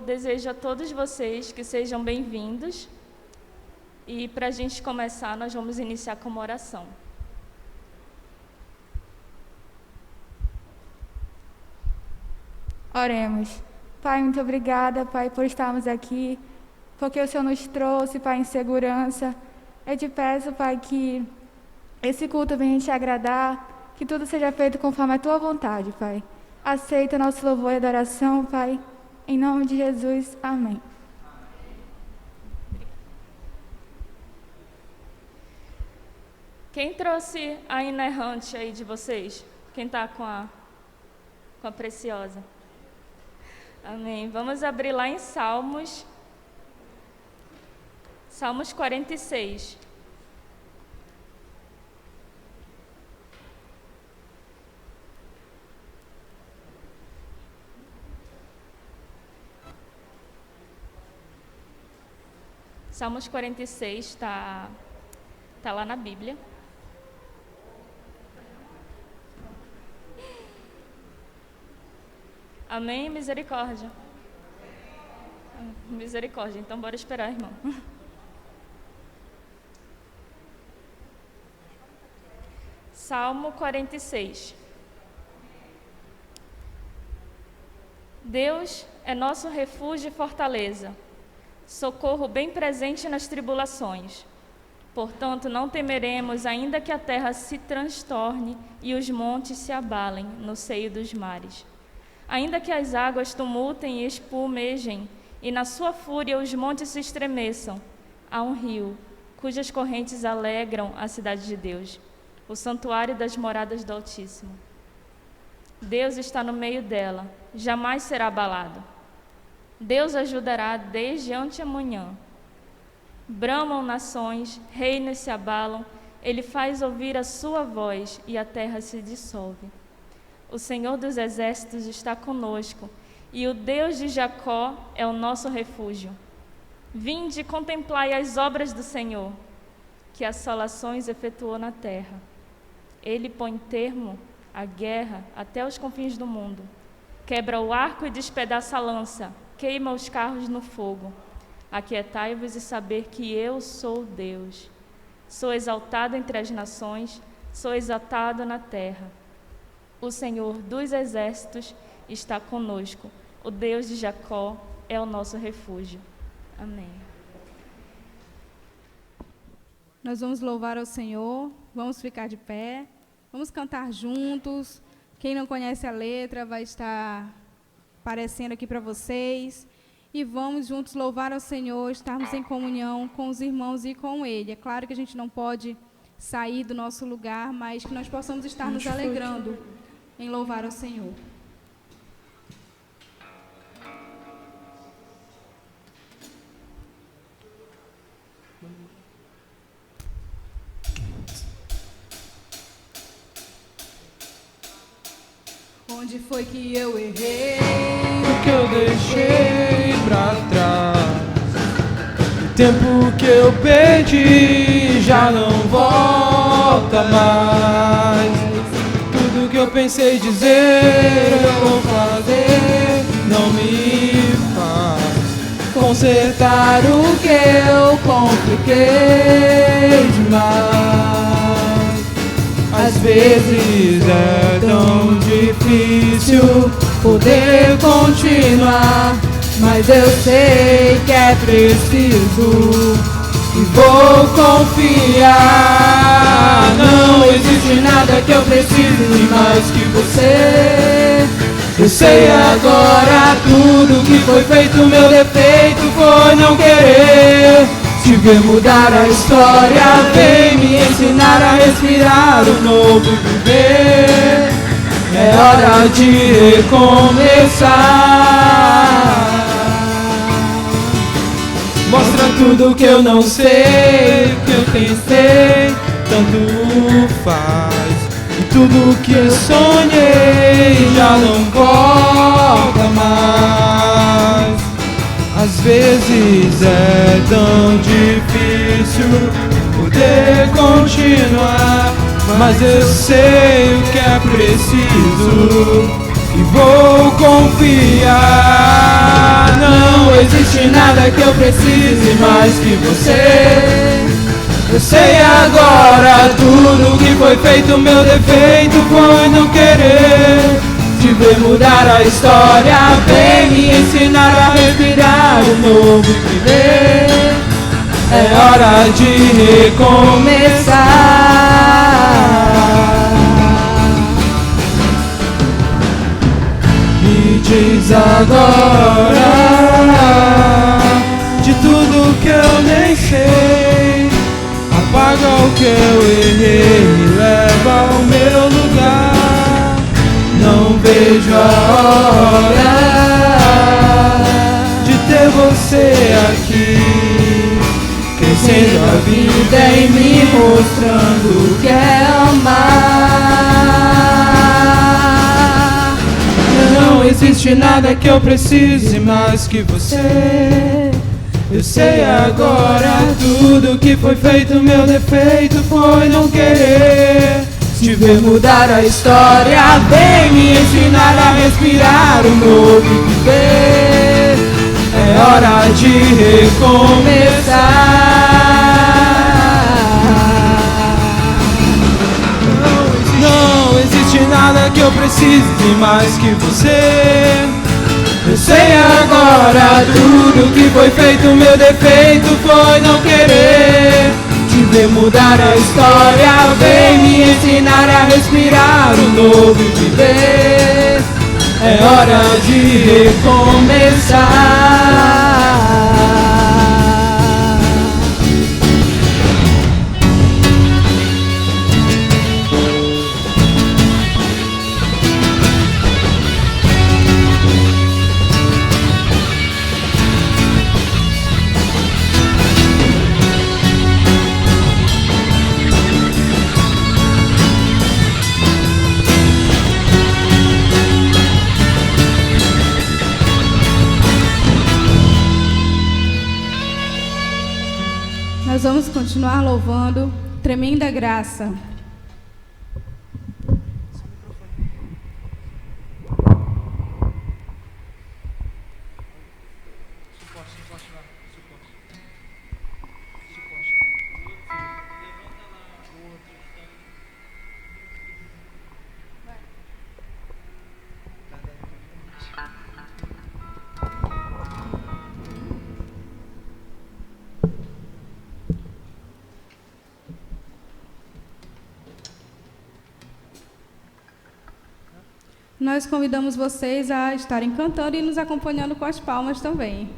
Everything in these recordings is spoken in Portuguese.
desejo a todos vocês que sejam bem-vindos. E para a gente começar, nós vamos iniciar com uma oração. Oremos. Pai, muito obrigada, Pai, por estarmos aqui, porque o Senhor nos trouxe, Pai, em segurança. Eu te peço, Pai, que esse culto venha te agradar, que tudo seja feito conforme a Tua vontade, Pai. Aceita nosso louvor e adoração, Pai. Em nome de Jesus, amém. Quem trouxe a inerrante aí de vocês? Quem está com a preciosa? Amém. Vamos abrir lá em Salmos 46. Salmos 46 está lá na Bíblia. Amém? Misericórdia. Misericórdia. Então, bora esperar, irmão. Salmo 46. Deus é nosso refúgio e fortaleza, socorro bem presente nas tribulações. Portanto, não temeremos, ainda que a terra se transtorne e os montes se abalem no seio dos mares. Ainda que as águas tumultem e espumejem, e na sua fúria os montes se estremeçam, há um rio, cujas correntes alegram a cidade de Deus, o santuário das moradas do Altíssimo. Deus está no meio dela, jamais será abalado. Deus ajudará desde anteamanhã. Bramam nações, reinos se abalam, Ele faz ouvir a sua voz e a terra se dissolve. O Senhor dos exércitos está conosco, e o Deus de Jacó é o nosso refúgio. Vinde e contemplai as obras do Senhor, que assolações efetuou na terra. Ele põe termo à guerra até os confins do mundo. Quebra o arco e despedaça a lança, queima os carros no fogo. Aquietai-vos e saber que eu sou Deus. Sou exaltado entre as nações, sou exaltado na terra. O Senhor dos exércitos está conosco. O Deus de Jacó é o nosso refúgio. Amém. Nós vamos louvar ao Senhor, vamos ficar de pé, vamos cantar juntos. Quem não conhece a letra vai estar aparecendo aqui para vocês. E vamos juntos louvar ao Senhor, estarmos em comunhão com os irmãos e com Ele. É claro que a gente não pode sair do nosso lugar, mas que nós possamos estar nos alegrando em louvar ao Senhor. Onde foi que eu errei? O que eu deixei pra trás? O tempo que eu perdi já não volta mais. Tudo que eu pensei dizer, eu vou fazer, não me faz consertar o que eu compliquei demais. Às vezes é tão difícil poder continuar, mas eu sei que é preciso e vou confiar. Não existe nada que eu precise mais que você. Eu sei agora tudo que foi feito, meu defeito foi não querer te ver mudar a história. Vem me ensinar a respirar um novo viver. É hora de recomeçar. Mostra tudo que eu não sei, que eu pensei, tanto faz. E tudo que eu sonhei já não volta mais. Às vezes é tão difícil poder continuar, mas eu sei o que é preciso e vou confiar. Não Não existe nada que eu precise mais que você. Eu sei agora tudo que foi feito, meu defeito foi não querer te ver mudar a história. Vem me ensinar a respirar um novo viver. É hora de recomeçar. Me diz agora de tudo que eu nem sei. Apaga o que eu errei, me leva ao meu lugar. Não vejo a hora de ter você aqui, crescendo a vida e me mostrando o que é amar. Não existe nada que eu precise mais que você. Eu sei agora tudo que foi feito, meu defeito foi não querer te ver mudar a história. Vem me ensinar a respirar um novo viver. É hora de recomeçar. Não existe nada que eu precise mais que você. Eu sei agora tudo que foi feito, meu defeito foi não querer te ver mudar a história. Vem me ensinar a respirar um novo viver. É hora de recomeçar. Nós vamos continuar louvando Tremenda Graça. Nós convidamos vocês a estarem cantando e nos acompanhando com as palmas também.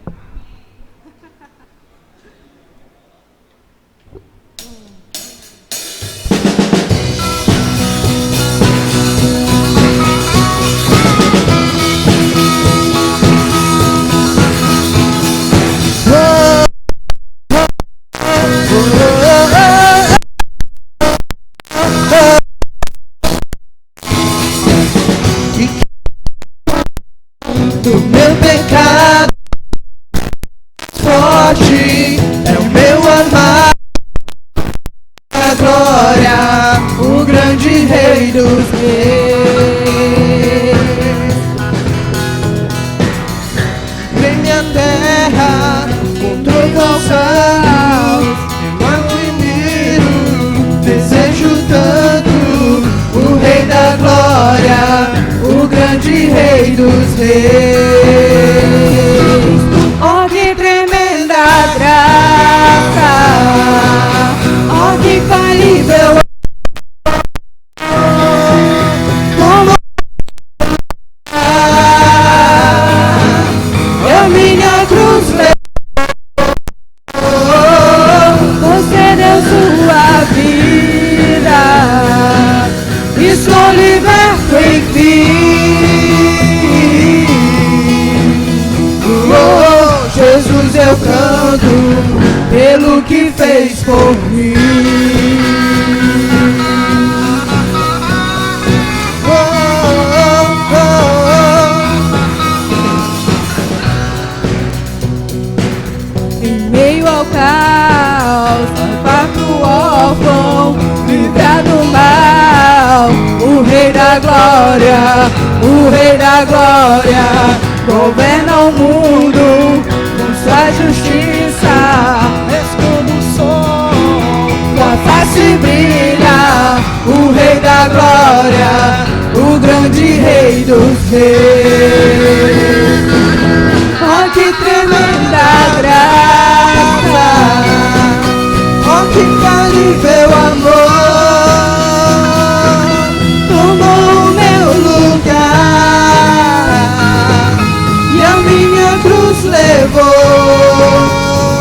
Do meu pecado forte é o meu amar, a glória, o grande Rei dos Reis. Vem minha terra com todos os céus, eu admiro, desejo tanto o Rei da glória, o grande Rei dos Reis. Oh, que tremenda graça! Oh, que falível! Como eu minha cruz levou, você deu sua vida, estou liberto enfim. Oh, Jesus, eu canto pelo que fez por mim. Oh, oh, oh. Em meio ao caos, parto o órfão, livra do mal, o Rei da glória, o Rei da glória, governa o mundo, justiça, esconde o sol, tua face brilha, o Rei da glória, o grande Rei dos reis. Oh, que tremenda graça, oh, que infalível amor, tomou o meu lugar e a minha cruz levou.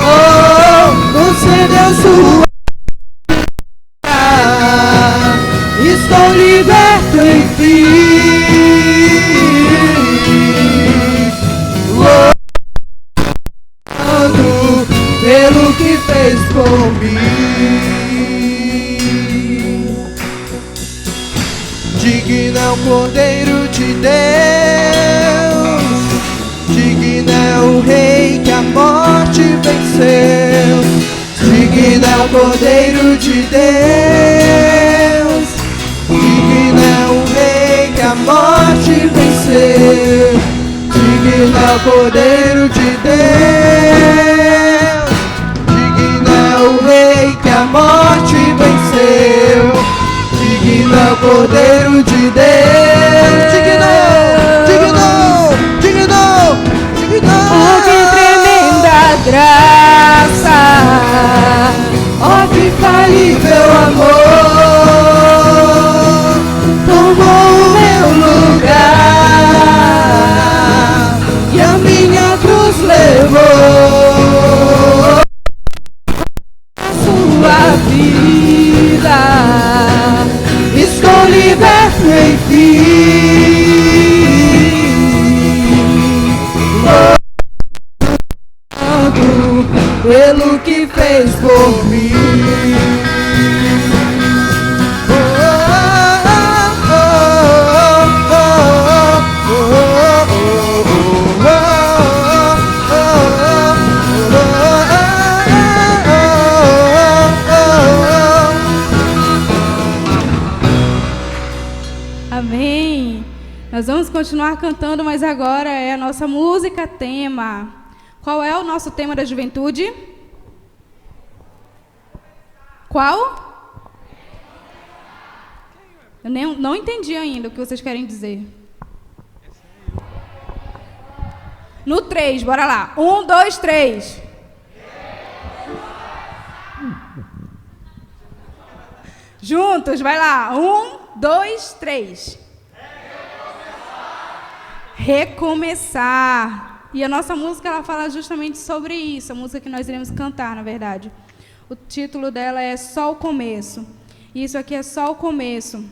Oh, você deu sua vida, estou liberto, enfim. Pelo que fez por mim, digno é o Cordeiro de Deus, digno é o Rei que a morte venceu, digno é o Cordeiro de Deus, digno é o Rei que a morte venceu, digno é o Cordeiro de Deus, o Rei que a morte venceu, digno é o Cordeiro de Deus, digno. Oh, que tremenda graça, oh, que infalível amor, tomou o meu lugar e a minha cruz levou. Vida, estou liberto, enfim, louvado pelo que fez por mim. Nós vamos continuar cantando, mas agora é a nossa música tema. Qual é o nosso tema da juventude? Qual? Eu não entendi ainda o que vocês querem dizer. No 3, bora lá. 1, 2, 3. Juntos, vai lá. 1, 2, 3. Recomeçar. E a nossa música, ela fala justamente sobre isso. A música que nós iremos cantar, na verdade. O título dela é Só o Começo. E isso aqui é só o começo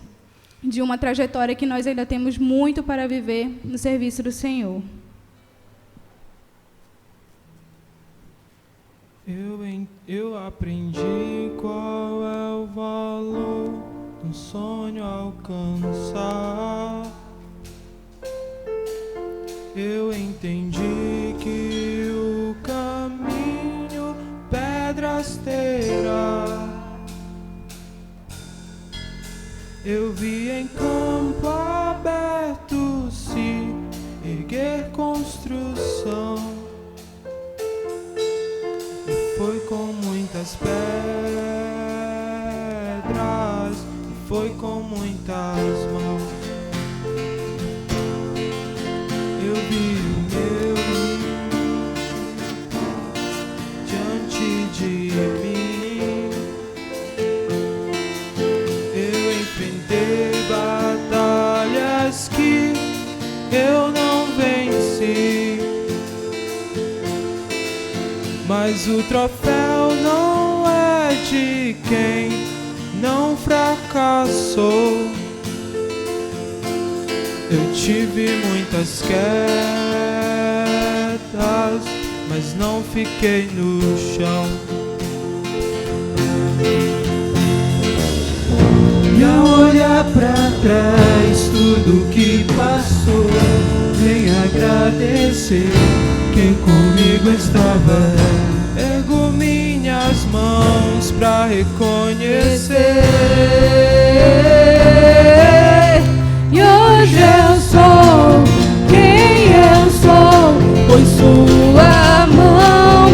de uma trajetória que nós ainda temos muito para viver no serviço do Senhor. Eu aprendi qual é o valor de um sonho alcançar. Eu entendi que o caminho pedras terá. Eu vi em campo aberto se erguer construção. E foi com muitas pedras, e foi com muitas mãos. Eu vi o meu diante de mim. Eu enfrentei batalhas que eu não venci, mas o troféu não é de quem não fracassou. Eu tive muitas quedas, mas não fiquei no chão. E ao olhar pra trás tudo que passou, vem agradecer quem comigo estava. Ergo minhas mãos pra reconhecer. E hoje eu sou quem eu sou, pois sua mão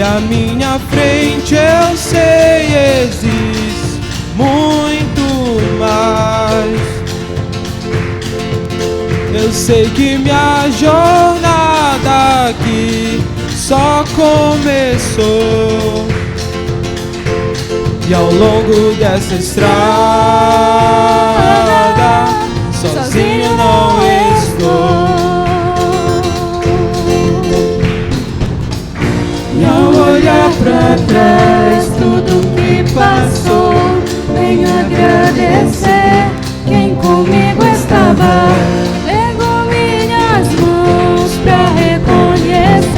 E à minha frente eu sei existe muito mais. Eu sei que minha jornada aqui só começou. E ao longo dessa estrada sozinho não estou. E ao olhar pra trás tudo que passou, venho agradecer quem comigo estava. Pego minhas mãos pra reconhecer.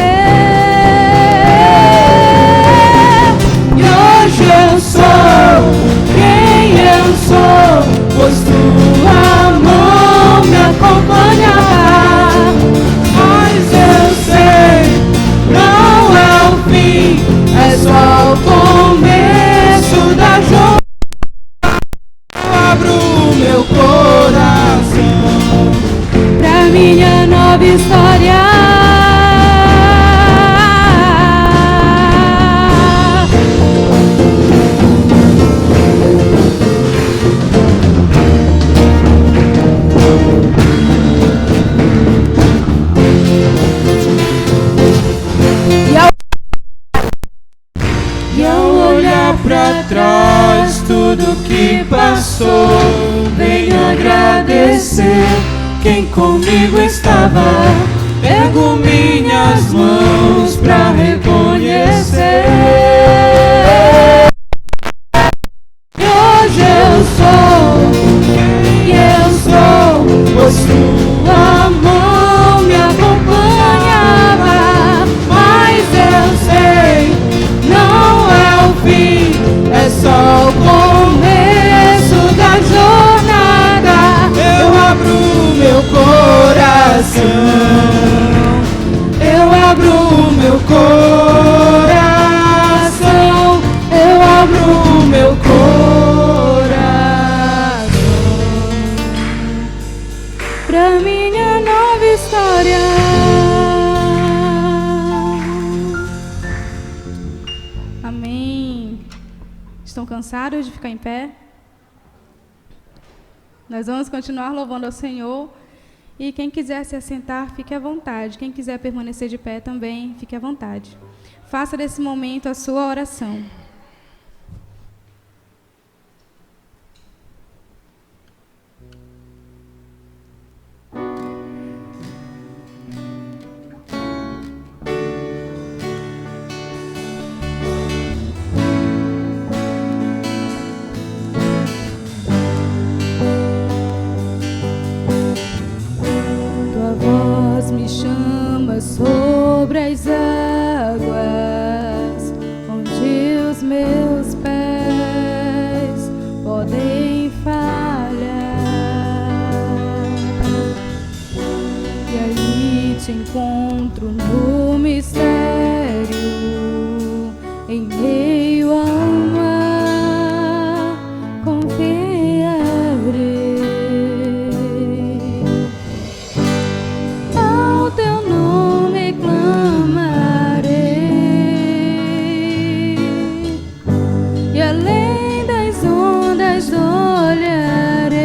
E hoje eu sou quem eu sou, pois tua mão me acompanhará. Mas eu sei, não é o fim, é só o começo da jornada. Eu abro meu coração pra minha nova história. Pra trás tudo que passou, venho agradecer quem comigo estava. Pego minhas mãos pra reconhecer. E hoje eu sou quem eu sou, pois tua mão me acompanhava. Mas eu sei, não é o fim, é só o começo da jornada. Eu abro meu coração, eu abro meu coração, eu abro meu coração pra minha nova história. Amém. Estão cansados de ficar em pé? Nós vamos continuar louvando ao Senhor. E quem quiser se assentar, fique à vontade. Quem quiser permanecer de pé também, fique à vontade. Faça desse momento a sua oração. Sobre as águas, onde os meus pés podem falhar, e aí te encontro no mistério, em meio ao mar, confiarei. Ao teu nome clamarei, e além das ondas olharei.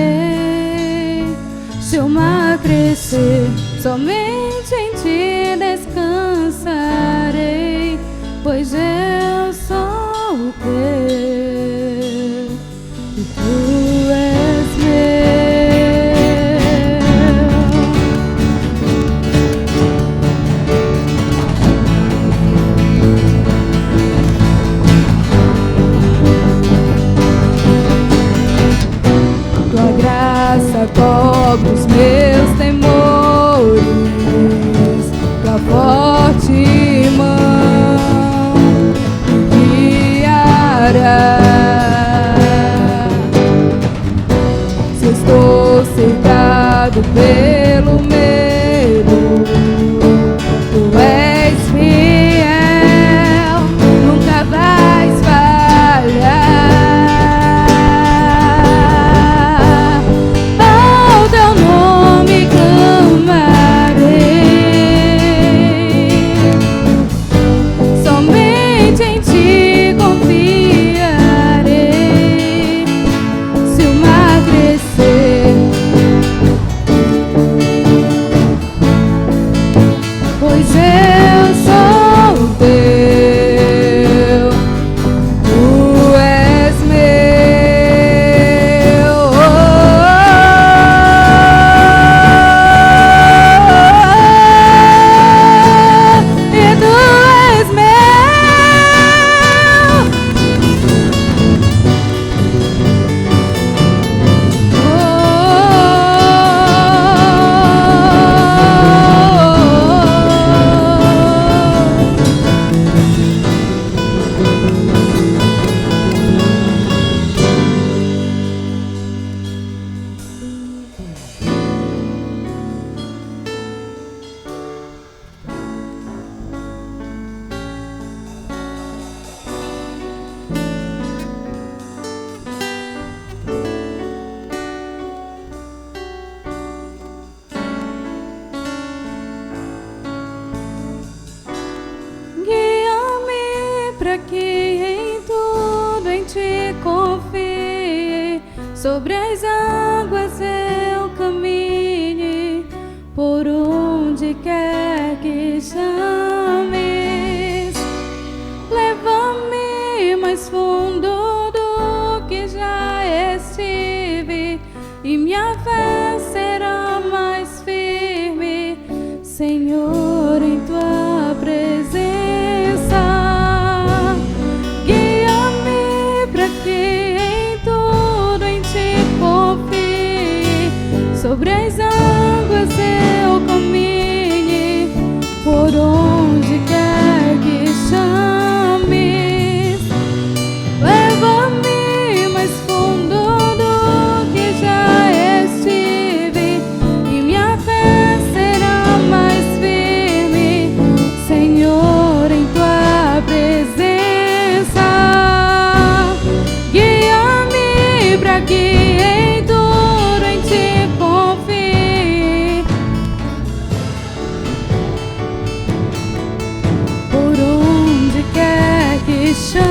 Se o mar crescer, somente em ti descansarei, pois eu sou o teu e tu és meu. Tua graça cobre os meus temores, tua forte mão para que em tudo em ti confie. Sobre as águas eu caminhe, por onde quer que chames. Leva-me mais fundo do que já estive, e minha fé será mais firme, Senhor, em tua presença. Guia-me para que em tudo em ti confie. Sobre as águas eu caminhe, por onde quer que chames. Leva-me mais fundo do que já estive, e minha fé será mais firme, Senhor, em tua presença. Guia-me para que em tudo em ti confie. Por onde quer que chames.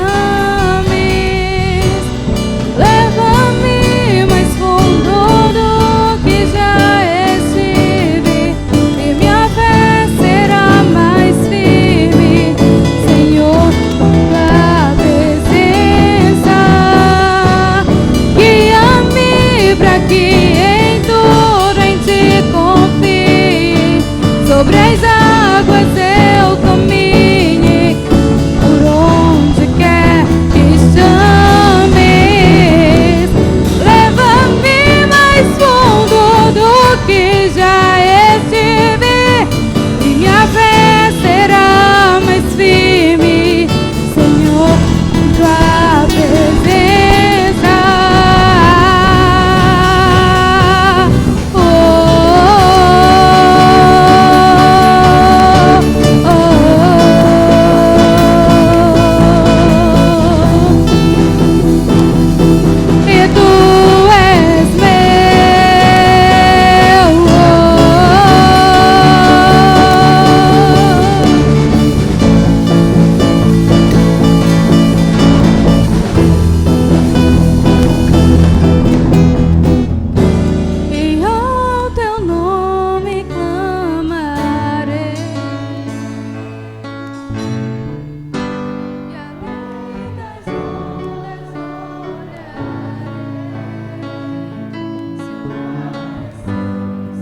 Leva-me mais fundo do que já estive, e minha fé será mais firme, Senhor, tua presença. Guia-me para que em tudo em ti confie. Sobre as águas eu caminhe, por onde quer que chames. Leva-me mais fundo do que já estive, e minha fé será mais firme, Senhor, em tua presença. Oh, oh, oh, oh. E tu és meu. E ao teu nome clamarei, e além das ondas olharei.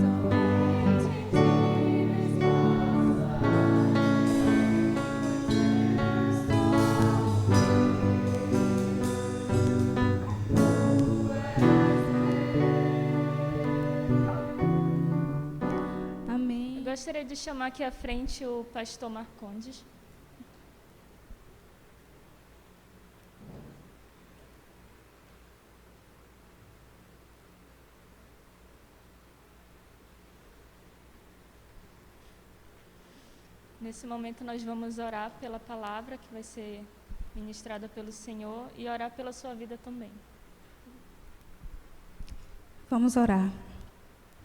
Somente de Amém. Eu gostaria de chamar aqui à frente o pastor Marcondes. Nesse momento nós vamos orar pela palavra que vai ser ministrada pelo Senhor e orar pela sua vida também. Vamos orar.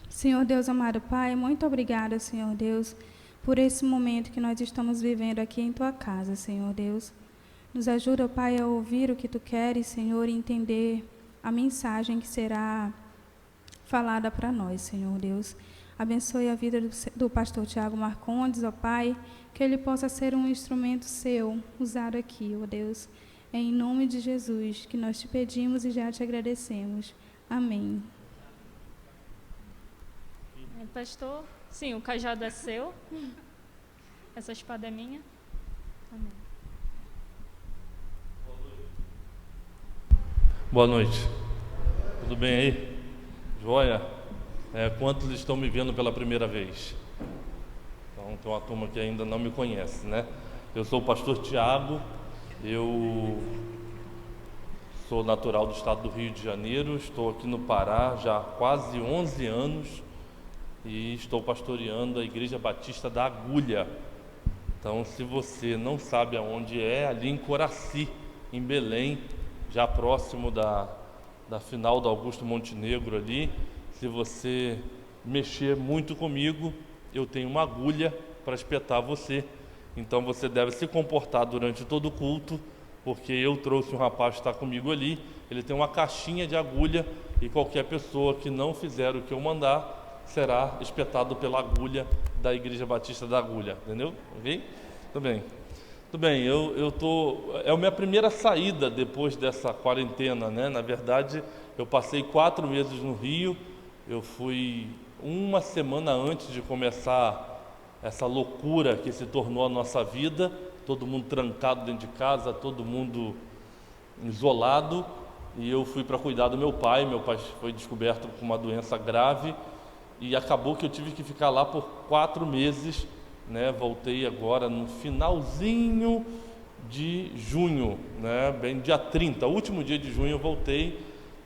Senhor Deus amado Pai, muito obrigada, Senhor Deus, por esse momento que nós estamos vivendo aqui em Tua casa, Senhor Deus. Nos ajuda, Pai, a ouvir o que Tu queres, Senhor, e entender a mensagem que será falada para nós, Senhor Deus. Abençoe a vida do pastor Tiago Marcondes, ó Pai, que ele possa ser um instrumento Seu, usado aqui, ó Deus. É em nome de Jesus que nós Te pedimos e já Te agradecemos. Amém. Pastor, sim, o cajado é seu. Essa espada é minha. Amém. Boa noite. Tudo bem aí? Joia? Quantos estão me vendo pela primeira vez? Então, tem uma turma que ainda não me conhece, né? Eu sou o pastor Tiago, eu sou natural do estado do Rio de Janeiro, estou aqui no Pará já há quase 11 anos e estou pastoreando a Igreja Batista da Agulha. Então, se você não sabe aonde é, ali em Coraci, em Belém, já próximo da final do Augusto Montenegro ali. Se você mexer muito comigo, eu tenho uma agulha para espetar você Então você deve se comportar durante todo o culto, porque eu trouxe um rapaz que está comigo ali, ele tem uma caixinha de agulha e qualquer pessoa que não fizer o que eu mandar será espetado pela agulha da Igreja Batista da Agulha, entendeu? Ok? Tudo bem. Tudo bem, é a minha primeira saída depois dessa quarentena, né? Na verdade, eu passei 4 meses no Rio, eu fui uma semana antes de começar essa loucura que se tornou a nossa vida, todo mundo trancado dentro de casa, todo mundo isolado, e eu fui para cuidar do meu pai foi descoberto com uma doença grave, e acabou que eu tive que ficar lá por 4 meses, né? Voltei agora no finalzinho de junho, né? Bem dia 30, último dia de junho eu voltei,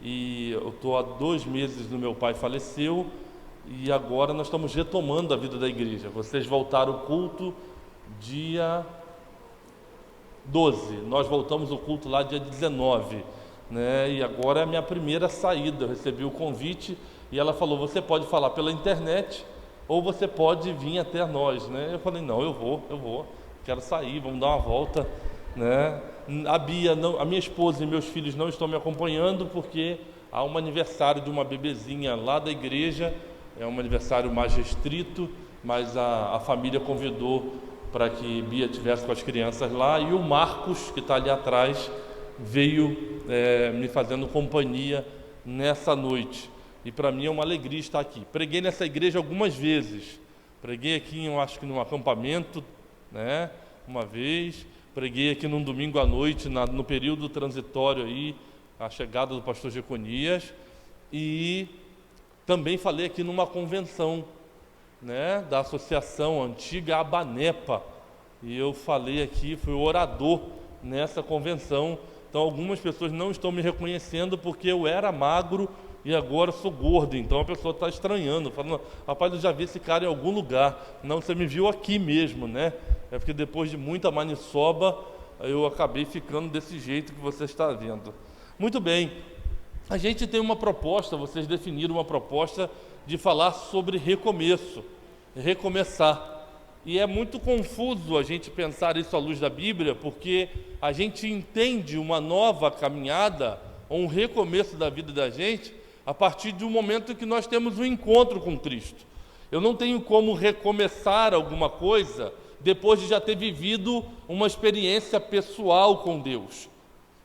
e eu estou há 2 meses do meu pai faleceu, e agora nós estamos retomando a vida da igreja. Vocês voltaram o culto dia 12, nós voltamos o culto lá dia 19, né? E agora é a minha primeira saída. Eu recebi o convite e ela falou: você pode falar pela internet ou você pode vir até nós, né? Eu falei: não, eu vou, quero sair, vamos dar uma volta, né? A Bia, a minha esposa e meus filhos não estão me acompanhando porque há um aniversário de uma bebezinha lá da igreja, é um aniversário mais restrito, mas a família convidou para que Bia estivesse com as crianças lá, e o Marcos, que está ali atrás, veio me fazendo companhia nessa noite. E para mim é uma alegria estar aqui. Preguei nessa igreja algumas vezes. Preguei aqui, eu acho que num acampamento, né, uma vez. Preguei aqui num domingo à noite, no período transitório aí, a chegada do pastor Jeconias. E também falei aqui numa convenção, né, da associação antiga Abanepa. E eu falei aqui, fui orador nessa convenção. Então algumas pessoas não estão me reconhecendo porque eu era magro e agora sou gordo. Então a pessoa está estranhando, falando: rapaz, eu já vi esse cara em algum lugar. Não, você me viu aqui mesmo, né? É porque depois de muita maniçoba eu acabei ficando desse jeito que você está vendo. Muito bem, a gente tem uma proposta, vocês definiram uma proposta de falar sobre recomeço, recomeçar. E é muito confuso a gente pensar isso à luz da Bíblia, porque a gente entende uma nova caminhada, ou um recomeço da vida da gente, a partir de um momento em que nós temos um encontro com Cristo. Eu não tenho como recomeçar alguma coisa depois de já ter vivido uma experiência pessoal com Deus.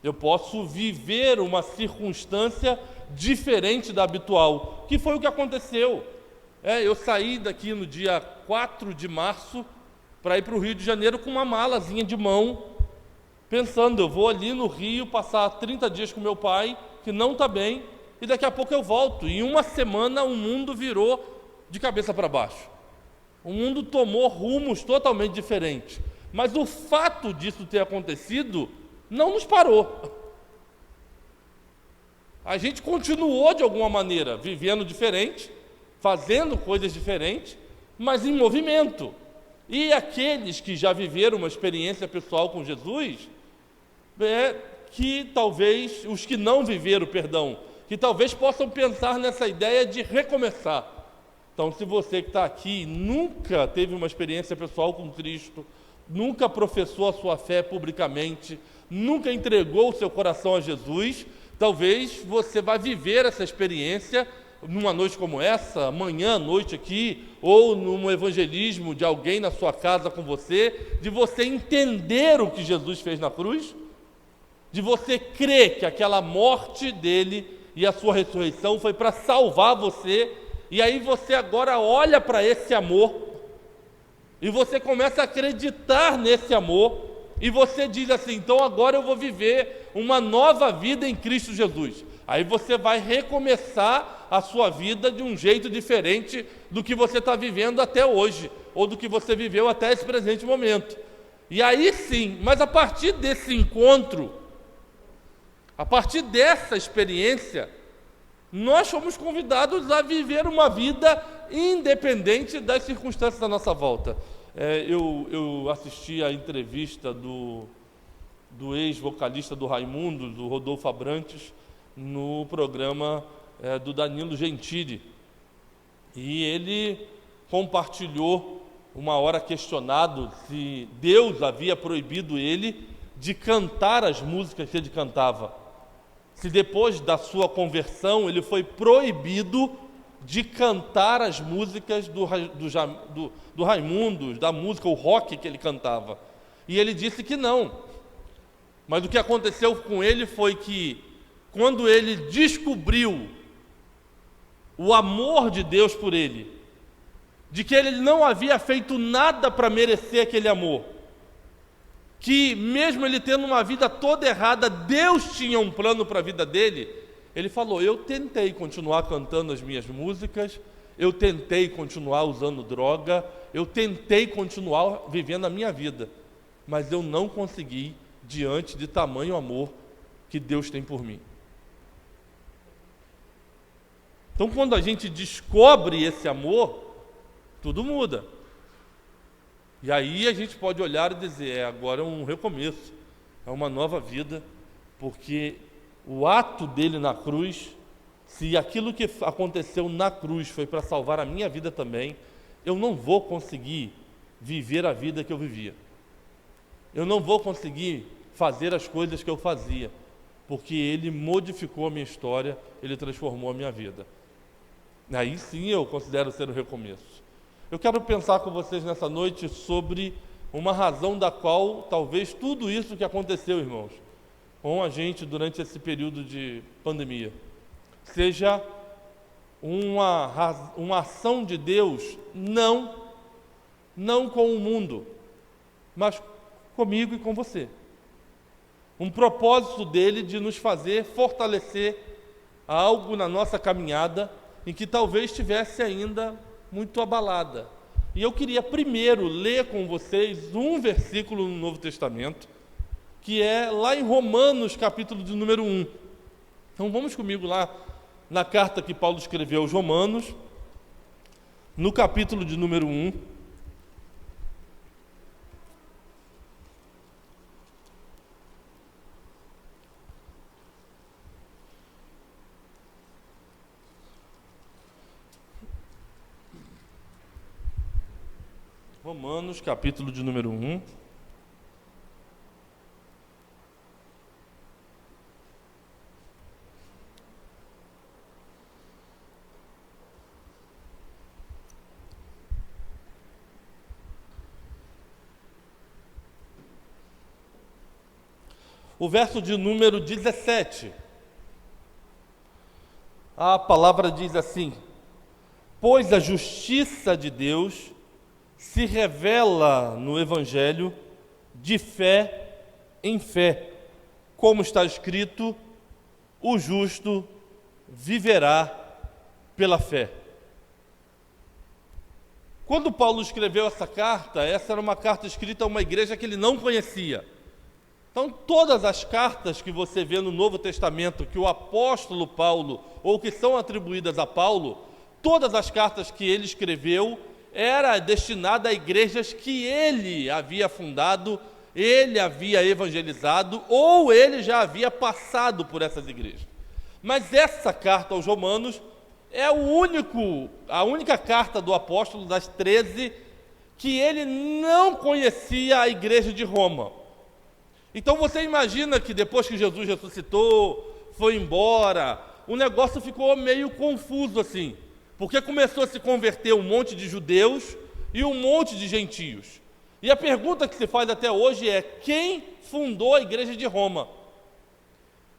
Eu posso viver uma circunstância diferente da habitual, que foi o que aconteceu. Eu saí daqui no dia 4 de março para ir para o Rio de Janeiro com uma malazinha de mão, pensando: eu vou ali no Rio passar 30 dias com meu pai, que não está bem, e daqui a pouco eu volto. E em uma semana o mundo virou de cabeça para baixo. O mundo tomou rumos totalmente diferentes. Mas o fato disso ter acontecido não nos parou. A gente continuou de alguma maneira, vivendo diferente, fazendo coisas diferentes, mas em movimento. E aqueles que já viveram uma experiência pessoal com Jesus, que talvez, os que não viveram, que talvez possam pensar nessa ideia de recomeçar. Então, se você que está aqui nunca teve uma experiência pessoal com Cristo, nunca professou a sua fé publicamente, nunca entregou o seu coração a Jesus, talvez você vai viver essa experiência numa noite como essa, amanhã à noite aqui, ou num evangelismo de alguém na sua casa com você, de você entender o que Jesus fez na cruz, de você crer que aquela morte dele e a sua ressurreição foi para salvar você, e aí você agora olha para esse amor, e você começa a acreditar nesse amor, e você diz assim: então agora eu vou viver uma nova vida em Cristo Jesus. Aí você vai recomeçar a sua vida de um jeito diferente do que você está vivendo até hoje, ou do que você viveu até esse presente momento. E aí sim, mas a partir desse encontro, a partir dessa experiência, nós fomos convidados a viver uma vida independente das circunstâncias da nossa volta. Eu assisti a entrevista do ex-vocalista do Raimundo, do Rodolfo Abrantes, no programa do Danilo Gentili, e ele compartilhou uma hora questionado se Deus havia proibido ele de cantar as músicas que ele cantava. Se depois da sua conversão ele foi proibido de cantar as músicas do Raimundos, da música, o rock que ele cantava. E ele disse que não. Mas o que aconteceu com ele foi que, quando ele descobriu o amor de Deus por ele, de que ele não havia feito nada para merecer aquele amor, que mesmo ele tendo uma vida toda errada, Deus tinha um plano para a vida dele, ele falou: eu tentei continuar cantando as minhas músicas, eu tentei continuar usando droga, eu tentei continuar vivendo a minha vida, mas eu não consegui diante de tamanho amor que Deus tem por mim. Então, quando a gente descobre esse amor, tudo muda. E aí a gente pode olhar e dizer: agora é um recomeço, é uma nova vida, porque o ato dele na cruz, se aquilo que aconteceu na cruz foi para salvar a minha vida também, eu não vou conseguir viver a vida que eu vivia. Eu não vou conseguir fazer as coisas que eu fazia, porque ele modificou a minha história, ele transformou a minha vida. Aí sim eu considero ser um recomeço. Eu quero pensar com vocês nessa noite sobre uma razão da qual talvez tudo isso que aconteceu, irmãos, com a gente durante esse período de pandemia, seja uma ação de Deus, não com o mundo, mas comigo e com você. Um propósito dele de nos fazer fortalecer algo na nossa caminhada em que talvez estivesse ainda muito abalada. E eu queria primeiro ler com vocês um versículo no Novo Testamento, que é lá em Romanos, capítulo de número 1. Então vamos comigo lá na carta que Paulo escreveu aos Romanos, no capítulo de número 1. Romanos, capítulo de número 1. O verso de número 17. A palavra diz assim: pois a justiça de Deus se revela no Evangelho de fé em fé, como está escrito: o justo viverá pela fé. Quando Paulo escreveu essa carta, essa era uma carta escrita a uma igreja que ele não conhecia. Então, todas as cartas que você vê no Novo Testamento, que o apóstolo Paulo, ou que são atribuídas a Paulo, todas as cartas que ele escreveu, era destinada a igrejas que ele havia fundado, ele havia evangelizado, ou ele já havia passado por essas igrejas. Mas essa carta aos Romanos é a única carta do apóstolo das 13 que ele não conhecia a igreja de Roma. Então você imagina que depois que Jesus ressuscitou, foi embora, o negócio ficou meio confuso assim, porque começou a se converter um monte de judeus e um monte de gentios. E a pergunta que se faz até hoje é: quem fundou a igreja de Roma?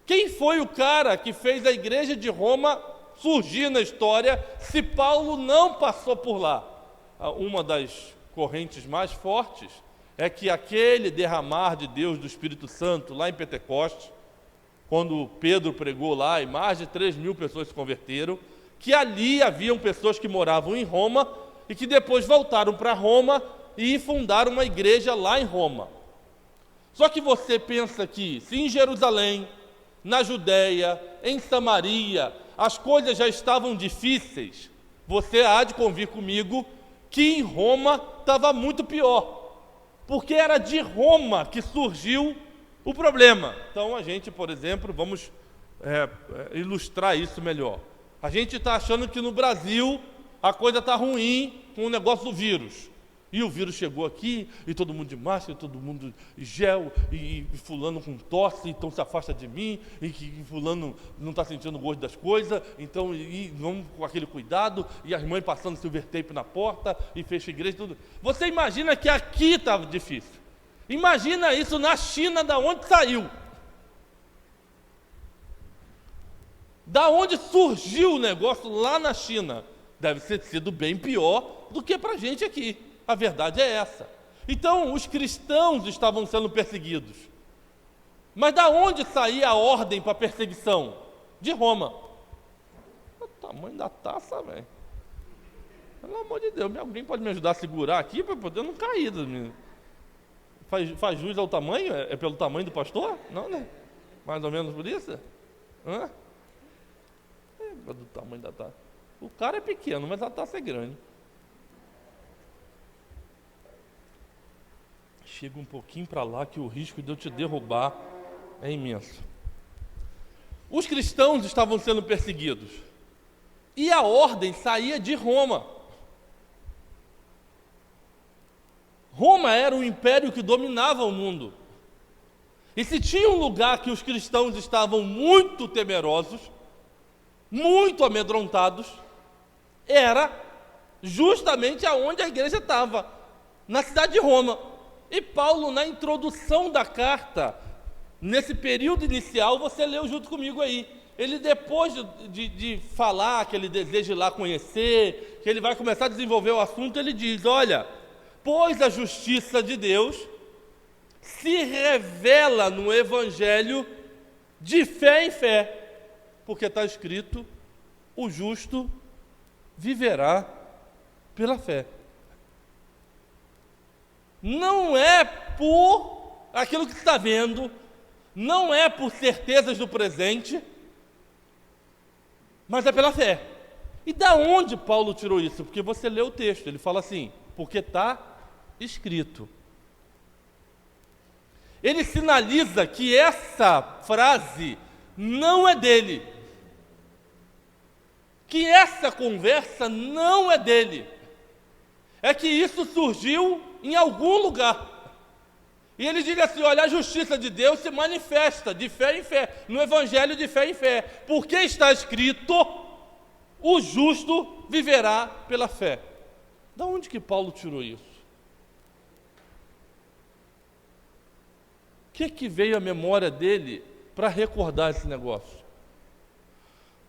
Quem foi o cara que fez a igreja de Roma surgir na história, se Paulo não passou por lá? Uma das correntes mais fortes é que aquele derramar de Deus do Espírito Santo lá em Pentecostes, quando Pedro pregou lá e mais de 3.000 pessoas se converteram, que ali haviam pessoas que moravam em Roma e que depois voltaram para Roma e fundaram uma igreja lá em Roma. Só que você pensa que se em Jerusalém, na Judéia, em Samaria, as coisas já estavam difíceis, você há de convir comigo que em Roma estava muito pior, porque era de Roma que surgiu o problema. Então a gente, por exemplo, vamos ilustrar isso melhor. A gente está achando que no Brasil a coisa está ruim com o negócio do vírus. E o vírus chegou aqui, e todo mundo de máscara, todo mundo de gel, e fulano com tosse, então se afasta de mim, e que fulano não está sentindo o gosto das coisas, então vamos com aquele cuidado, e as mães passando silver tape na porta, e fecha a igreja, tudo. Você imagina que aqui estava difícil. Imagina isso na China, da onde saiu. Da onde surgiu o negócio lá na China. Deve ter sido bem pior do que para a gente aqui. A verdade é essa. Então, os cristãos estavam sendo perseguidos. Mas da onde saía a ordem para a perseguição? De Roma. O tamanho da taça, velho. Pelo amor de Deus, alguém pode me ajudar a segurar aqui para poder não cair? Faz jus ao tamanho? É pelo tamanho do pastor? Não, né? Mais ou menos por isso? Hã? É do tamanho da taça. O cara é pequeno, mas a taça é grande. Chega um pouquinho para lá que o risco de eu te derrubar é imenso. Os cristãos estavam sendo perseguidos. E a ordem saía de Roma. Roma era um império que dominava o mundo. E se tinha um lugar que os cristãos estavam muito temerosos, muito amedrontados, era justamente aonde a igreja estava, na cidade de Roma. E Paulo, na introdução da carta, nesse período inicial, você leu junto comigo aí. Ele, depois de falar que ele deseja ir lá conhecer, que ele vai começar a desenvolver o assunto, ele diz: olha, pois a justiça de Deus se revela no Evangelho de fé em fé, porque está escrito: o justo viverá pela fé. Não é por aquilo que está vendo, não é por certezas do presente, mas é pela fé. E da onde Paulo tirou isso? Porque você lê o texto, ele fala assim: porque está escrito. Ele sinaliza que essa frase não é dele, que essa conversa não é dele, é que isso surgiu em algum lugar. E ele diz assim: olha, a justiça de Deus se manifesta de fé em fé, no Evangelho de fé em fé, porque está escrito: o justo viverá pela fé. Da onde que Paulo tirou isso? O que veio à memória dele para recordar esse negócio?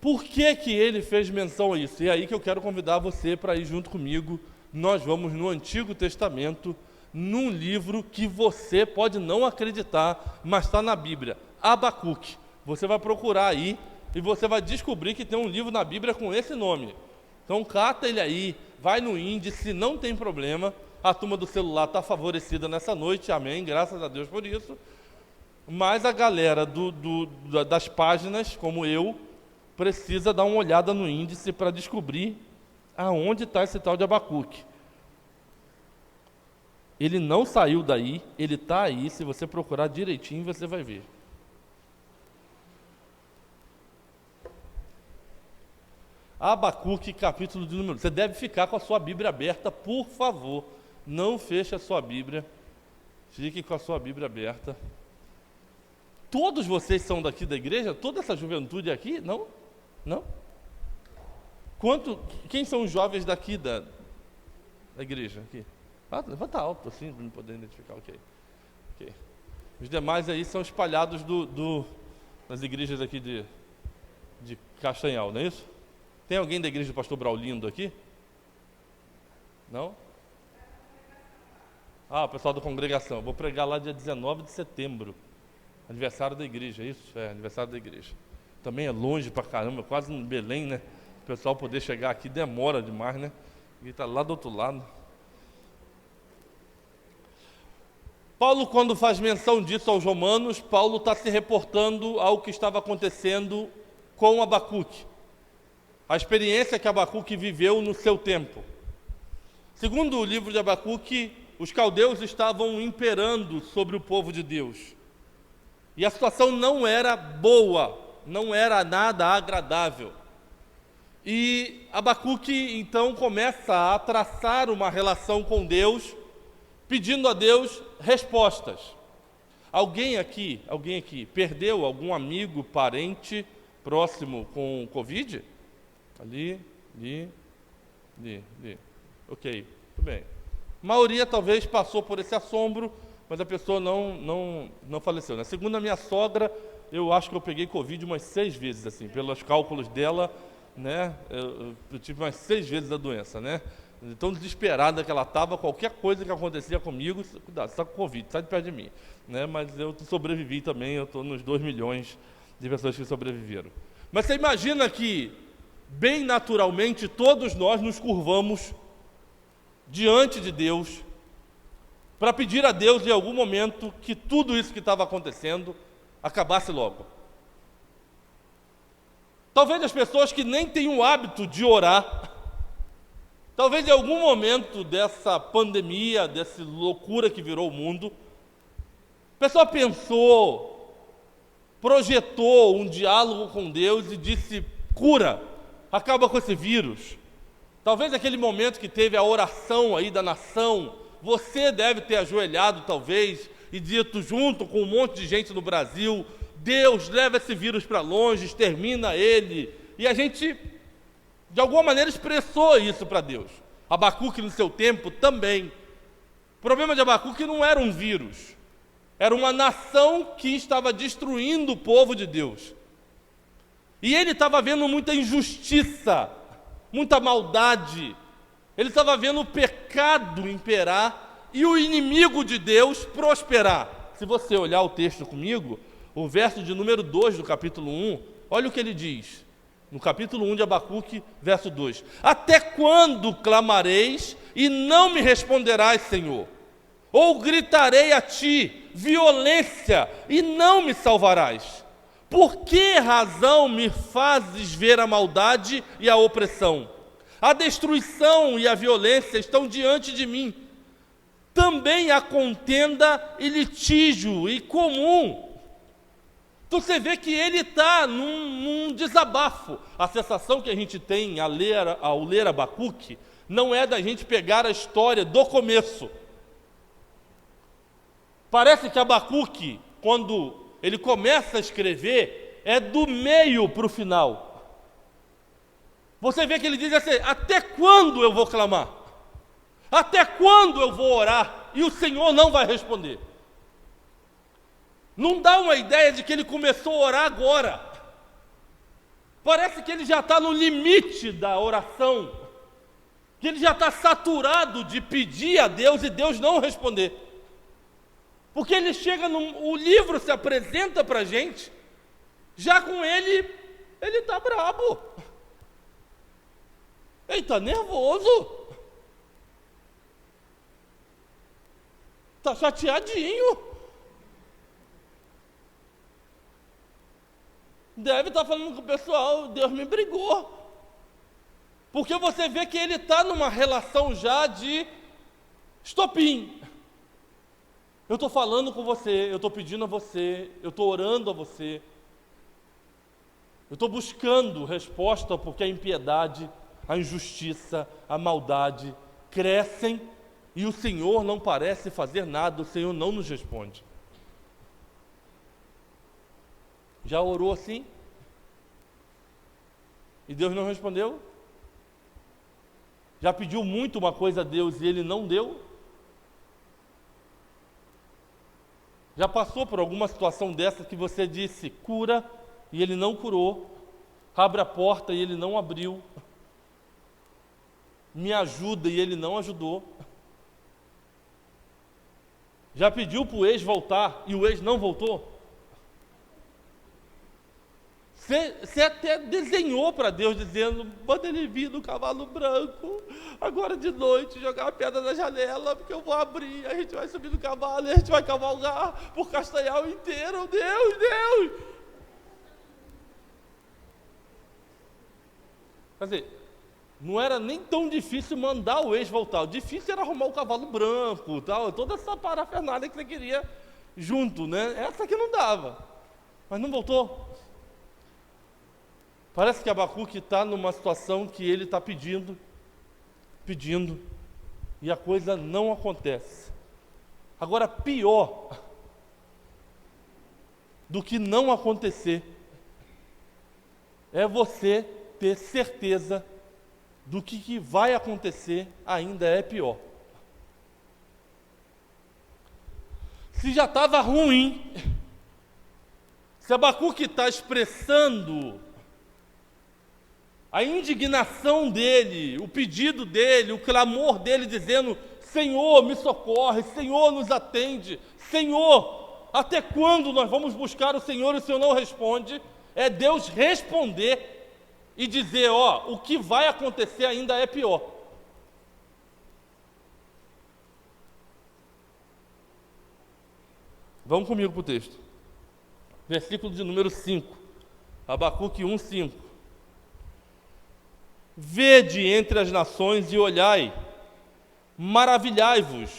Por que ele fez menção a isso? E é aí que eu quero convidar você para ir junto comigo. Nós vamos no Antigo Testamento, num livro que você pode não acreditar, mas está na Bíblia, Abacuque. Você vai procurar aí e você vai descobrir que tem um livro na Bíblia com esse nome. Então cata ele aí, vai no índice, não tem problema. A turma do celular está favorecida nessa noite, amém, graças a Deus por isso. Mas a galera das páginas, como eu, precisa dar uma olhada no índice para descobrir aonde está esse tal de Abacuque. Ele não saiu daí, ele está aí. Se você procurar direitinho, você vai ver. Abacuque, capítulo de número. Você deve ficar com a sua Bíblia aberta, por favor. Não feche a sua Bíblia. Fique com a sua Bíblia aberta. Todos vocês são daqui da igreja? Toda essa juventude aqui? Não? Não? Quem são os jovens daqui da igreja? Aqui? Levanta alto assim, para me poder identificar. Ok. Os demais aí são espalhados nas igrejas aqui de Castanhal, não é isso? Tem alguém da igreja do pastor Braulindo aqui? Não? O pessoal da congregação. Eu vou pregar lá dia 19 de setembro. Aniversário da igreja, é isso? Aniversário da igreja. Também é longe pra caramba, quase em Belém, né? O pessoal poder chegar aqui demora demais, né? E está lá do outro lado. Paulo, quando faz menção disso aos romanos, Paulo está se reportando ao que estava acontecendo com Abacuque. A experiência que Abacuque viveu no seu tempo. Segundo o livro de Abacuque, os caldeus estavam imperando sobre o povo de Deus. E a situação não era boa, não era nada agradável. E Abacuque, então, começa a traçar uma relação com Deus, pedindo a Deus respostas. Alguém aqui perdeu algum amigo, parente próximo com Covid? Ali. Ok, tudo bem. A maioria talvez passou por esse assombro, mas a pessoa não faleceu, né? Segundo a minha sogra, eu acho que eu peguei Covid umas 6 vezes, assim, pelos cálculos dela, né? Eu tive umas 6 vezes a doença, né? Tão desesperada que ela estava, qualquer coisa que acontecia comigo, cuidado, você está com Covid, sai de perto de mim, né? Mas eu sobrevivi também, eu estou nos 2 milhões de pessoas que sobreviveram. Mas você imagina que, bem naturalmente, todos nós nos curvamos diante de Deus para pedir a Deus em algum momento que tudo isso que estava acontecendo acabasse logo. Talvez as pessoas que nem têm o hábito de orar, talvez em algum momento dessa pandemia, dessa loucura que virou o mundo, a pessoa pensou, projetou um diálogo com Deus e disse: cura, acaba com esse vírus. Talvez aquele momento que teve a oração aí da nação, você deve ter ajoelhado talvez e dito junto com um monte de gente no Brasil: Deus, leva esse vírus para longe, extermina ele. E a gente, de alguma maneira, expressou isso para Deus. Abacuque, no seu tempo, também. O problema de Abacuque não era um vírus, era uma nação que estava destruindo o povo de Deus. E ele estava vendo muita injustiça, muita maldade. Ele estava vendo o pecado imperar e o inimigo de Deus prosperar. Se você olhar o texto comigo, o verso de número 2 do capítulo 1, olha o que ele diz. No capítulo 1 de Abacuque, verso 2. Até quando clamareis e não me responderás, Senhor? Ou gritarei a ti violência e não me salvarás? Por que razão me fazes ver a maldade e a opressão? A destruição e a violência estão diante de mim. Também há contenda e litígio e comum. Então você vê que ele está num desabafo. A sensação que a gente tem ao ler Abacuque não é da gente pegar a história do começo. Parece que Abacuque, quando ele começa a escrever, é do meio para o final. Você vê que ele diz assim: até quando eu vou clamar? Até quando eu vou orar? E o Senhor não vai responder. Não dá uma ideia de que ele começou a orar agora. Parece que ele já está no limite da oração, que ele já está saturado de pedir a Deus e Deus não responder. Porque ele chega, o livro se apresenta para a gente, já com ele está brabo, ele está nervoso, está chateadinho. Deve estar falando com o pessoal: Deus me brigou. Porque você vê que ele está numa relação já de estopim. Eu estou falando com você, eu estou pedindo a você, eu estou orando a você, eu estou buscando resposta, porque a impiedade, a injustiça, a maldade crescem e o Senhor não parece fazer nada, o Senhor não nos responde. Já orou assim? E Deus não respondeu? Já pediu muito uma coisa a Deus e Ele não deu? Já passou por alguma situação dessa que você disse: cura, e Ele não curou, abre a porta e Ele não abriu, me ajuda e Ele não ajudou? Já pediu para o ex voltar e o ex não voltou? Você até desenhou para Deus dizendo: manda ele vir no cavalo branco, agora de noite, jogar a pedra na janela, porque eu vou abrir, a gente vai subir no cavalo e a gente vai cavalgar por Castanhal inteiro. Deus! Quer dizer, não era nem tão difícil mandar o ex voltar, o difícil era arrumar o cavalo branco, tal, toda essa parafernália que você queria junto, né? Essa que não dava, mas não voltou. Parece que Abacuque está numa situação que ele está pedindo, e a coisa não acontece. Agora, pior do que não acontecer é você ter certeza do que vai acontecer, ainda é pior. Se já estava ruim, se Abacuque está expressando a indignação dele, o pedido dele, o clamor dele, dizendo: Senhor, me socorre, Senhor, nos atende, Senhor, até quando nós vamos buscar o Senhor e o Senhor não responde? É Deus responder e dizer: ó, o que vai acontecer ainda é pior. Vamos comigo para o texto. Versículo de número 5. Abacuque 1:5. Vede entre as nações e olhai, maravilhai-vos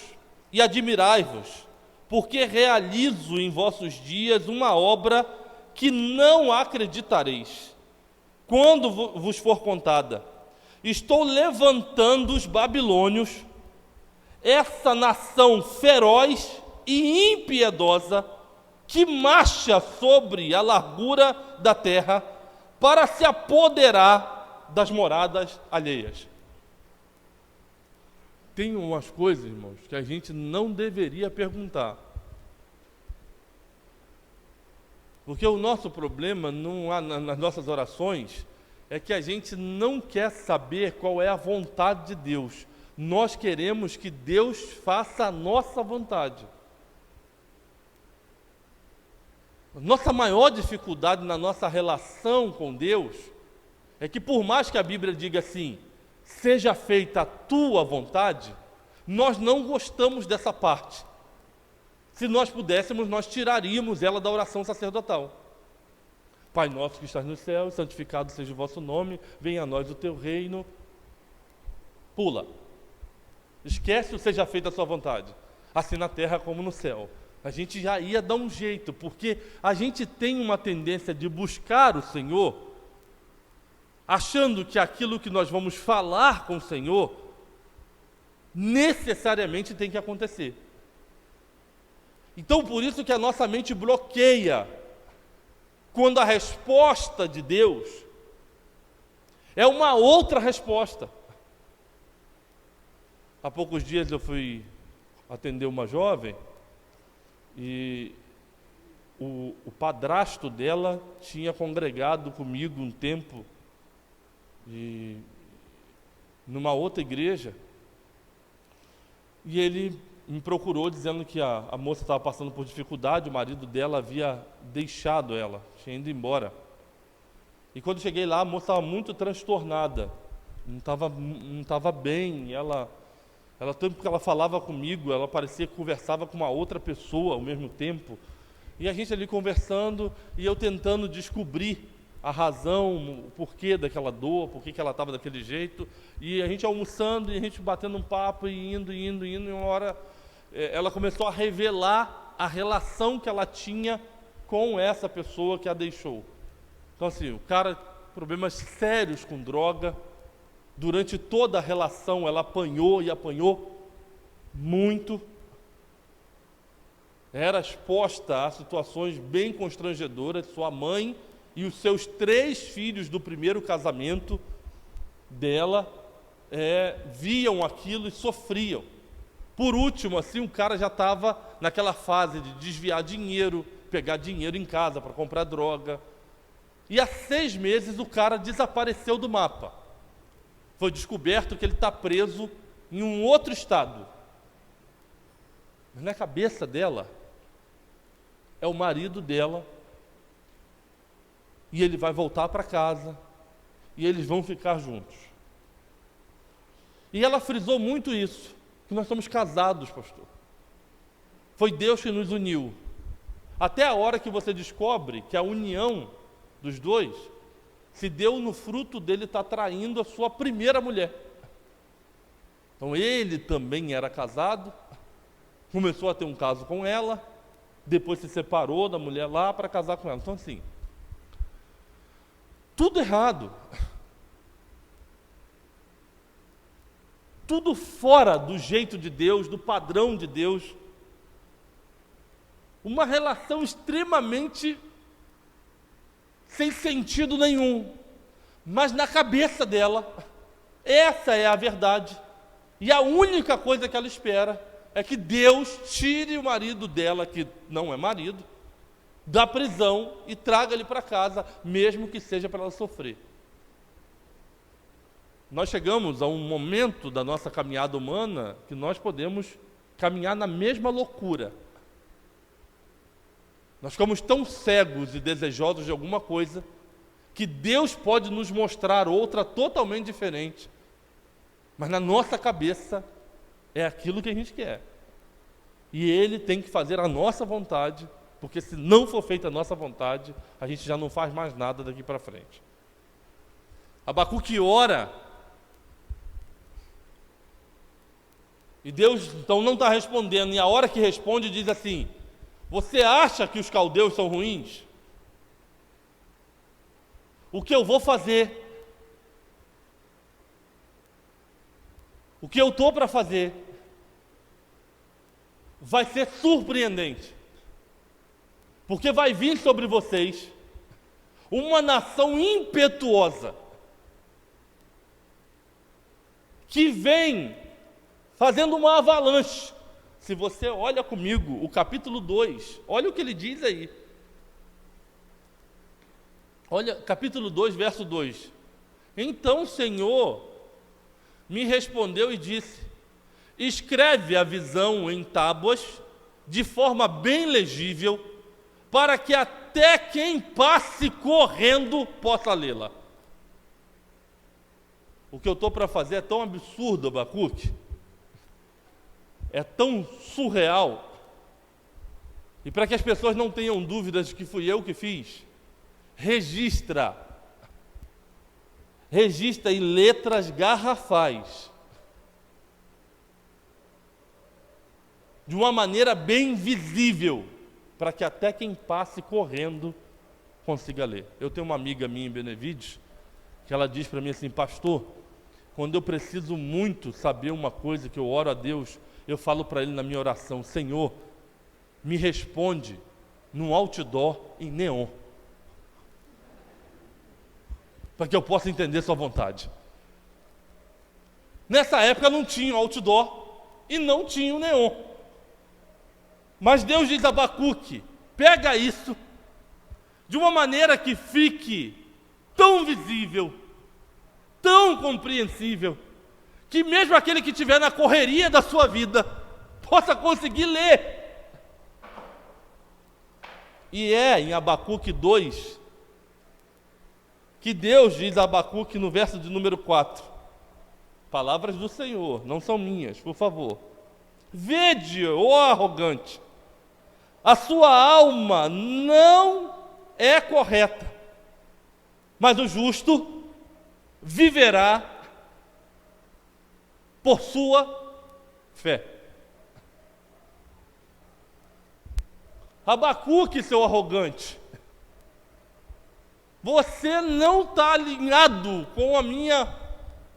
e admirai-vos, porque realizo em vossos dias uma obra que não acreditareis, quando vos for contada. Estou levantando os babilônios, essa nação feroz e impiedosa, que marcha sobre a largura da terra, para se apoderar das moradas alheias. Tem umas coisas, irmãos, que a gente não deveria perguntar. Porque o nosso problema nas nossas orações é que a gente não quer saber qual é a vontade de Deus. Nós queremos que Deus faça a nossa vontade. Nossa maior dificuldade na nossa relação com Deus é que, por mais que a Bíblia diga assim, seja feita a tua vontade, nós não gostamos dessa parte. Se nós pudéssemos, nós tiraríamos ela da oração sacerdotal. Pai nosso que estás no céu, santificado seja o vosso nome, venha a nós o teu reino. Pula. Esquece o seja feita a sua vontade, assim na terra como no céu. A gente já ia dar um jeito, porque a gente tem uma tendência de buscar o Senhor achando que aquilo que nós vamos falar com o Senhor necessariamente tem que acontecer. Então, por isso que a nossa mente bloqueia quando a resposta de Deus é uma outra resposta. Há poucos dias eu fui atender uma jovem e o padrasto dela tinha congregado comigo um tempo numa outra igreja, e ele me procurou dizendo que a moça estava passando por dificuldade, o marido dela havia deixado ela, tinha ido embora. E quando cheguei lá, a moça estava muito transtornada, não estava bem, ela tanto que ela falava comigo, ela parecia que conversava com uma outra pessoa ao mesmo tempo, e a gente ali conversando, e eu tentando descobrir a razão, o porquê daquela dor, por que ela estava daquele jeito, e a gente almoçando, e a gente batendo um papo, e indo, e uma hora ela começou a revelar a relação que ela tinha com essa pessoa que a deixou. Então assim, o cara, problemas sérios com droga, durante toda a relação ela apanhou e apanhou muito, era exposta a situações bem constrangedoras. Sua mãe e os seus 3 filhos do primeiro casamento dela viam aquilo e sofriam. Por último, assim, o cara já estava naquela fase de desviar dinheiro, pegar dinheiro em casa para comprar droga. E há 6 meses o cara desapareceu do mapa. Foi descoberto que ele está preso em um outro estado. Mas na cabeça dela, é o marido dela, e ele vai voltar para casa, e eles vão ficar juntos. E ela frisou muito isso, que nós somos casados, pastor. Foi Deus que nos uniu. Até a hora que você descobre que a união dos dois se deu no fruto dele estar traindo a sua primeira mulher. Então ele também era casado, começou a ter um caso com ela, depois se separou da mulher lá para casar com ela. Então assim, tudo errado. Tudo fora do jeito de Deus, do padrão de Deus. Uma relação extremamente sem sentido nenhum. Mas na cabeça dela, essa é a verdade. E a única coisa que ela espera é que Deus tire o marido dela, que não é marido, da prisão e traga ele para casa, mesmo que seja para ela sofrer. Nós chegamos a um momento da nossa caminhada humana que nós podemos caminhar na mesma loucura. Nós ficamos tão cegos e desejosos de alguma coisa que Deus pode nos mostrar outra totalmente diferente. Mas na nossa cabeça é aquilo que a gente quer. E Ele tem que fazer a nossa vontade, porque se não for feita a nossa vontade, a gente já não faz mais nada daqui para frente. Abacuque ora, e Deus então não está respondendo, e a hora que responde diz assim: você acha que os caldeus são ruins? O que eu vou fazer? O que eu estou para fazer vai ser surpreendente, porque vai vir sobre vocês uma nação impetuosa, que vem fazendo uma avalanche. Se você olha comigo o capítulo 2, olha o que ele diz aí. Olha, capítulo 2, verso 2. Então o Senhor me respondeu e disse: escreve a visão em tábuas, de forma bem legível, para que até quem passe correndo possa lê-la. O que eu estou para fazer é tão absurdo, Abacuque, é tão surreal, e para que as pessoas não tenham dúvidas de que fui eu que fiz, registra em letras garrafais, de uma maneira bem visível, para que até quem passe correndo consiga ler. Eu tenho uma amiga minha em Benevides, que ela diz para mim assim: pastor, quando eu preciso muito saber uma coisa, que eu oro a Deus, eu falo para Ele na minha oração: Senhor, me responde num outdoor em neon, para que eu possa entender sua vontade. Nessa época não tinha outdoor e não tinha o neon. Mas Deus diz a Abacuque: pega isso de uma maneira que fique tão visível, tão compreensível, que mesmo aquele que estiver na correria da sua vida possa conseguir ler. E é em Abacuque 2 que Deus diz a Abacuque no verso de número 4, palavras do Senhor, não são minhas, por favor: vede, ó arrogante, a sua alma não é correta, mas o justo viverá por sua fé. Abacuque, seu arrogante, você não está alinhado com a minha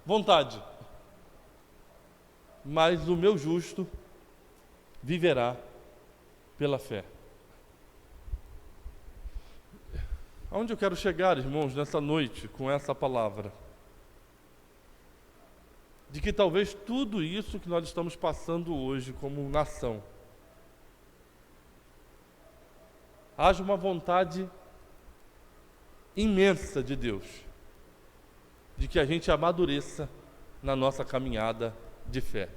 vontade, mas o meu justo viverá pela fé. Aonde eu quero chegar, irmãos, nessa noite com essa palavra? De que talvez tudo isso que nós estamos passando hoje como nação, haja uma vontade imensa de Deus, de que a gente amadureça na nossa caminhada de fé.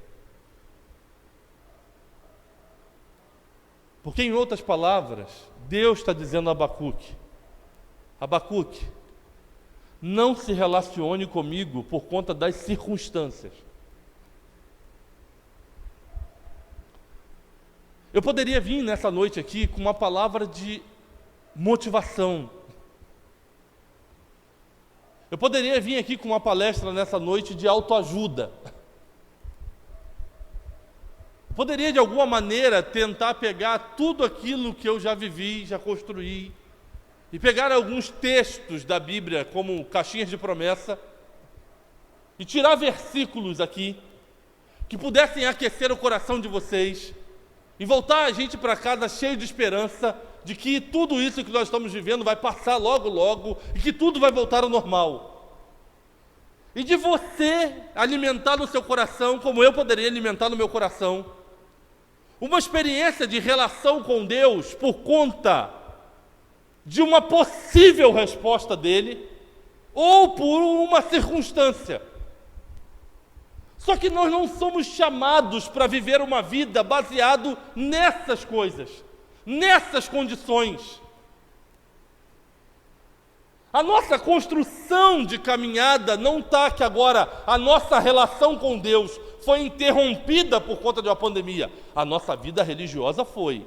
Porque, em outras palavras, Deus está dizendo a Abacuque: Abacuque, não se relacione comigo por conta das circunstâncias. Eu poderia vir nessa noite aqui com uma palavra de motivação. Eu poderia vir aqui com uma palestra nessa noite de autoajuda. Poderia, de alguma maneira, tentar pegar tudo aquilo que eu já vivi, já construí, e pegar alguns textos da Bíblia como caixinhas de promessa e tirar versículos aqui que pudessem aquecer o coração de vocês e voltar a gente para casa cheio de esperança de que tudo isso que nós estamos vivendo vai passar logo, logo e que tudo vai voltar ao normal. E de você alimentar no seu coração, como eu poderia alimentar no meu coração, uma experiência de relação com Deus por conta de uma possível resposta dele ou por uma circunstância. Só que nós não somos chamados para viver uma vida baseado nessas coisas, nessas condições. A nossa construção de caminhada não está que agora a nossa relação com Deus foi interrompida por conta de uma pandemia. A nossa vida religiosa foi.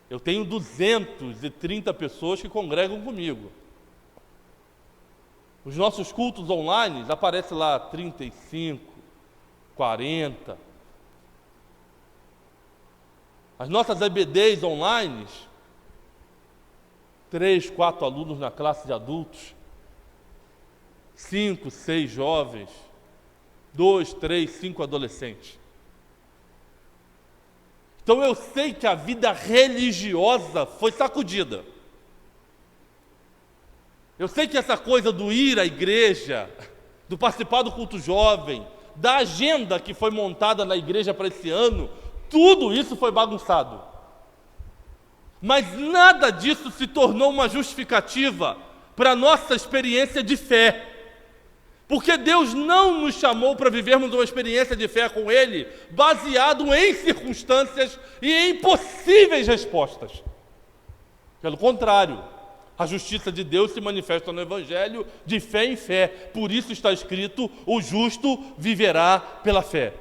Eu tenho 230 pessoas que congregam comigo. Os nossos cultos online, aparece lá 35, 40. As nossas EBDs online, 3, 4 alunos na classe de adultos, 5, 6 jovens, 2, 3, 5 adolescentes. Então eu sei que a vida religiosa foi sacudida. Eu sei que essa coisa do ir à igreja, do participar do culto jovem, da agenda que foi montada na igreja para esse ano, tudo isso foi bagunçado. Mas nada disso se tornou uma justificativa para a nossa experiência de fé. Porque Deus não nos chamou para vivermos uma experiência de fé com Ele baseado em circunstâncias e em possíveis respostas. Pelo contrário, a justiça de Deus se manifesta no Evangelho de fé em fé. Por isso está escrito: o justo viverá pela fé.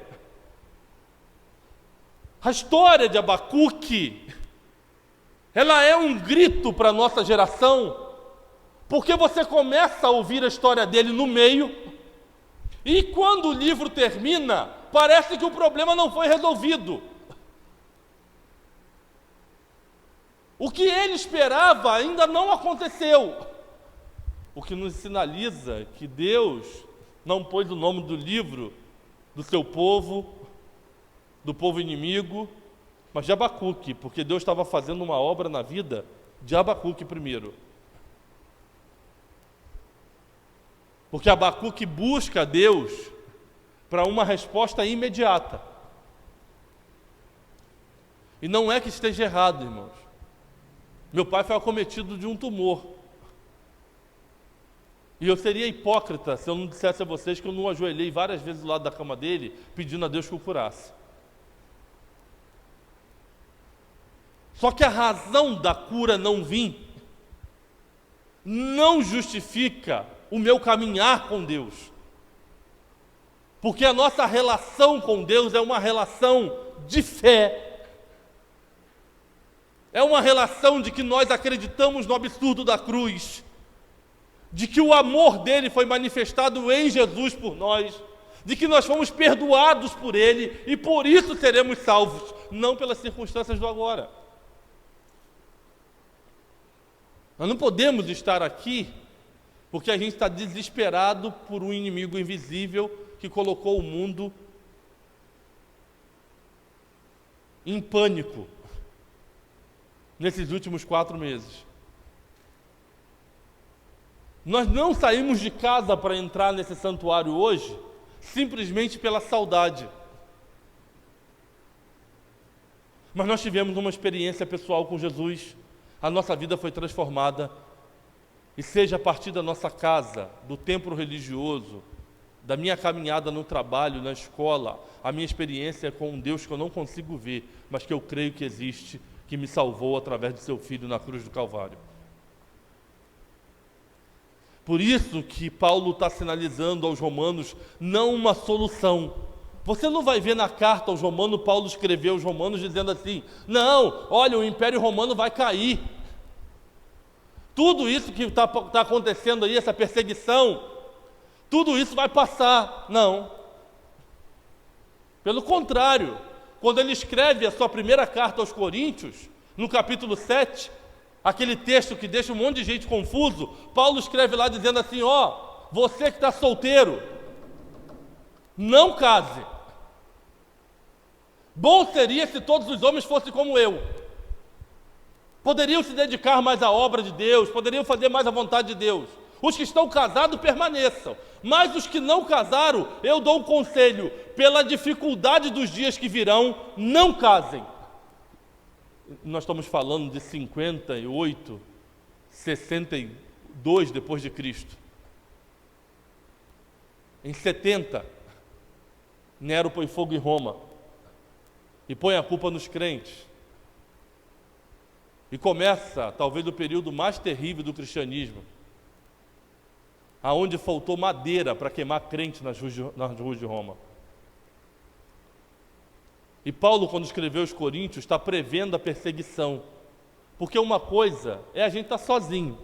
A história de Abacuque, ela é um grito para a nossa geração, porque você começa a ouvir a história dele no meio, e quando o livro termina, parece que o problema não foi resolvido. O que ele esperava ainda não aconteceu, o que nos sinaliza que Deus não pôs o nome do livro do seu povo, do povo inimigo, mas de Abacuque, porque Deus estava fazendo uma obra na vida de Abacuque primeiro. Porque Abacuque busca a Deus para uma resposta imediata. E não é que esteja errado, irmãos. Meu pai foi acometido de um tumor. E eu seria hipócrita se eu não dissesse a vocês que eu não ajoelhei várias vezes do lado da cama dele, pedindo a Deus que o curasse. Só que a razão da cura não vir não justifica o meu caminhar com Deus. Porque a nossa relação com Deus é uma relação de fé. É uma relação de que nós acreditamos no absurdo da cruz, de que o amor dele foi manifestado em Jesus por nós, de que nós fomos perdoados por ele e por isso seremos salvos, não pelas circunstâncias do agora. Nós não podemos estar aqui porque a gente está desesperado por um inimigo invisível que colocou o mundo em pânico nesses últimos 4 meses. Nós não saímos de casa para entrar nesse santuário hoje simplesmente pela saudade. Mas nós tivemos uma experiência pessoal com Jesus, a nossa vida foi transformada. E seja a partir da nossa casa, do templo religioso, da minha caminhada no trabalho, na escola, a minha experiência com um Deus que eu não consigo ver, mas que eu creio que existe, que me salvou através de seu Filho na cruz do Calvário. Por isso que Paulo está sinalizando aos romanos não uma solução. Você não vai ver na carta aos romanos, Paulo escreveu aos romanos dizendo assim: não, olha, o Império Romano vai cair. Tudo isso que está acontecendo aí, essa perseguição, tudo isso vai passar. Não. Pelo contrário, quando ele escreve a sua primeira carta aos Coríntios, No capítulo 7, aquele texto que deixa um monte de gente confuso, Paulo escreve lá dizendo assim, você que está solteiro, não case. Bom seria se todos os homens fossem como eu. Poderiam se dedicar mais à obra de Deus, poderiam fazer mais a vontade de Deus. Os que estão casados permaneçam, mas os que não casaram, eu dou um conselho, pela dificuldade dos dias que virão, não casem. Nós estamos falando de 58, 62 depois de Cristo. Em 70, Nero põe fogo em Roma e põe a culpa nos crentes. E começa, talvez, o período mais terrível do cristianismo, aonde faltou madeira para queimar crente nas ruas de Roma. E Paulo, quando escreveu os Coríntios, está prevendo a perseguição. Porque uma coisa é a gente estar sozinho.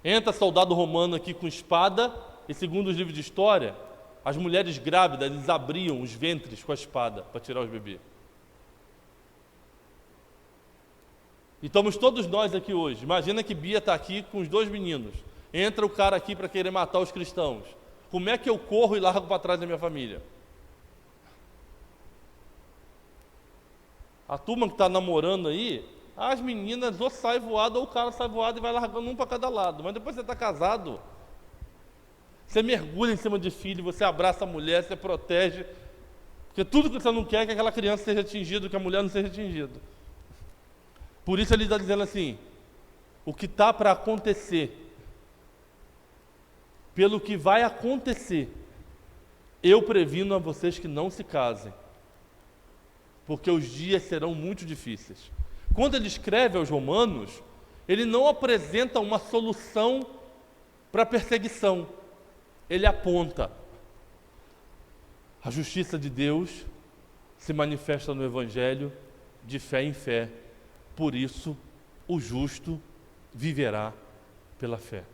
Entra soldado romano aqui com espada, e segundo os livros de história, as mulheres grávidas, eles abriam os ventres com a espada para tirar os bebês. E estamos todos nós aqui hoje. Imagina que Bia está aqui com os 2 meninos. Entra o cara aqui para querer matar os cristãos. Como é que eu corro e largo para trás da minha família? A turma que está namorando aí, as meninas ou sai voado ou o cara sai voado e vai largando um para cada lado. Mas depois você está casado, você mergulha em cima de filho, você abraça a mulher, você protege. Porque tudo que você não quer é que aquela criança seja atingida, que a mulher não seja atingida. Por isso ele está dizendo assim, o que está para acontecer, pelo que vai acontecer, eu previno a vocês que não se casem, porque os dias serão muito difíceis. Quando ele escreve aos romanos, ele não apresenta uma solução para a perseguição, ele aponta. A justiça de Deus se manifesta no Evangelho de fé em fé. Por isso, o justo viverá pela fé.